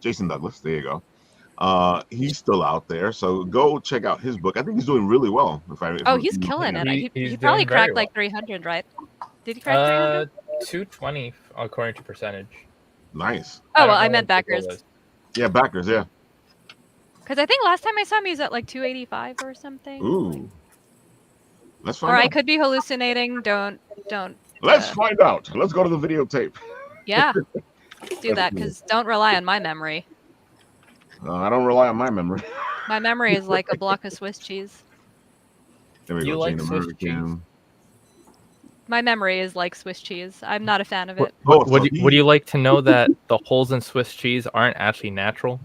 Jason Douglas. There you go. He's still out there, so go check out his book. I think he's doing really well. He's killing it. He He's probably doing cracked very well. like 300, right? Did he crack 300? 220 according to percentage. Nice. Oh, don't well, know I what meant the goal backers. is. Yeah, backers. Yeah. Because I think last time I saw him, he's at like 285 or something. Ooh. Let's find Or out. I could be hallucinating. Don't. Let's find out. Let's go to the videotape. Yeah. Do that, because don't rely on my memory. I don't rely on my memory. My memory is like a block of Swiss cheese. There we You go. like Jane Swiss American. My memory is like Swiss cheese. I'm not a fan of it. Would you like to know that the holes in Swiss cheese aren't actually natural?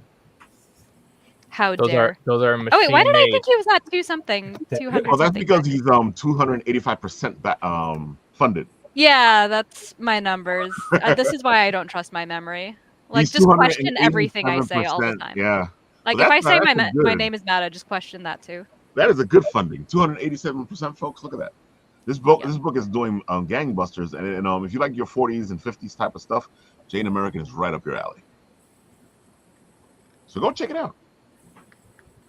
How Those dare. are machine Oh wait, why did I made. think he was at 200 Well, that's something? because he's 285% funded. Yeah, that's my numbers. This is why I don't trust my memory. Like, He's just question everything I say all the 287%. time. Yeah. Like, Well, if I say that's my good. name is Matt, I just question that too. That is a good funding. 287%, folks. Look at that. This book is doing gangbusters, and if you like your 40s and 50s type of stuff, Jane American is right up your alley. So go check it out.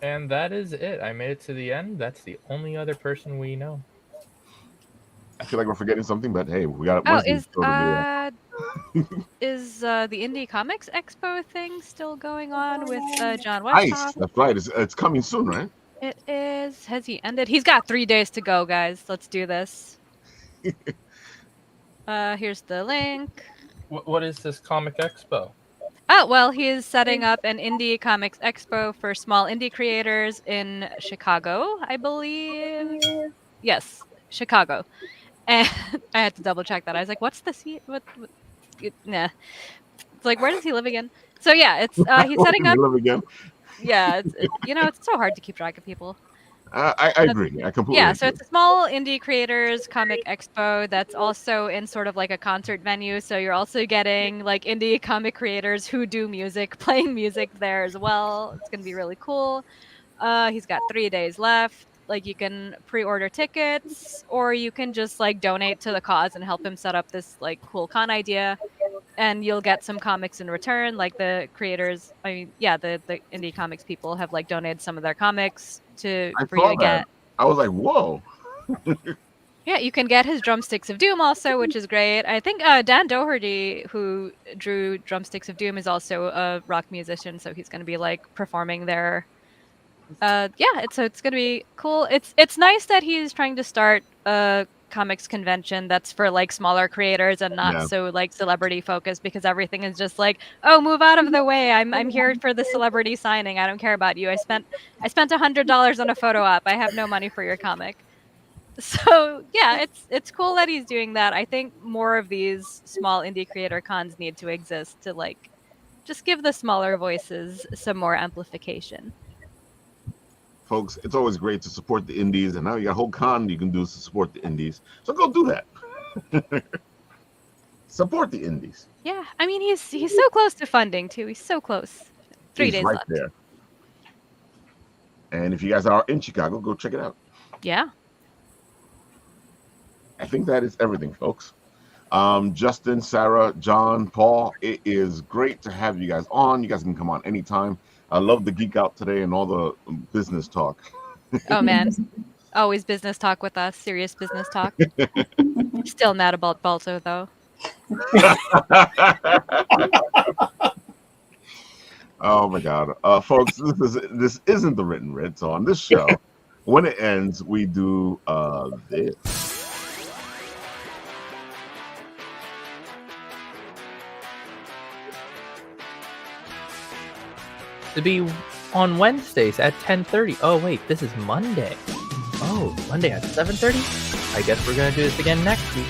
And that is it. I made it to the end. That's the only other person we know. I feel like we're forgetting something, but hey, we got. Oh, is the Indie Comics Expo thing still going on with John Westhoff? Nice. That's right. It's coming soon, right? It is. Has he ended? He's got 3 days to go, guys. Let's do this. Here's the link. What is this comic expo? Oh, well, he's setting up an Indie Comics Expo for small indie creators in Chicago, I believe. Yes, Chicago. And I had to double check that. I was like, what's the seat? Nah. It's like, where does he live again? So yeah, it's he's setting up. Live again. Yeah, it's so hard to keep track of people. I agree. I completely agree. So it's a small indie creators comic expo that's also in sort of like a concert venue. So you're also getting like indie comic creators who do music playing music there as well. It's gonna be really cool. He's got 3 days left. Like, you can pre-order tickets, or you can just like donate to the cause and help him set up this like cool con idea, and you'll get some comics in return. Like, the creators, the indie comics people have like donated some of their comics for you to get. I was like, whoa. Yeah, you can get his Drumsticks of Doom also, which is great. I think Dan Doherty, who drew Drumsticks of Doom, is also a rock musician, so he's going to be like performing there. It's gonna be cool. It's nice that he's trying to start a comics convention that's for like smaller creators and not so like celebrity focused, because everything is just like, oh, move out of the way. I'm here for the celebrity signing. I don't care about you. I spent $100 on a photo op. I have no money for your comic. So yeah, it's cool that he's doing that. I think more of these small indie creator cons need to exist to like just give the smaller voices some more amplification. Folks, it's always great to support the indies, and now you got a whole con you can do to support the indies. So go do that. Support the indies. Yeah, I mean he's so close to funding too. He's so close. 3 He's days right left. there. And if you guys are in Chicago, go check it out. Yeah. I think that is everything, folks. Justin, Sarah, John, Paul, it is great to have you guys on. You guys can come on anytime. I love the geek out today and all the business talk. Oh man, always business talk with us. Serious business talk. Still mad about Balto though. Oh my god, folks, this isn't the written writ. So on this show, when it ends, we do this. To be on Wednesdays at 10:30. Oh wait, this is Monday. Oh, Monday at 7:30. I guess we're gonna do this again next week.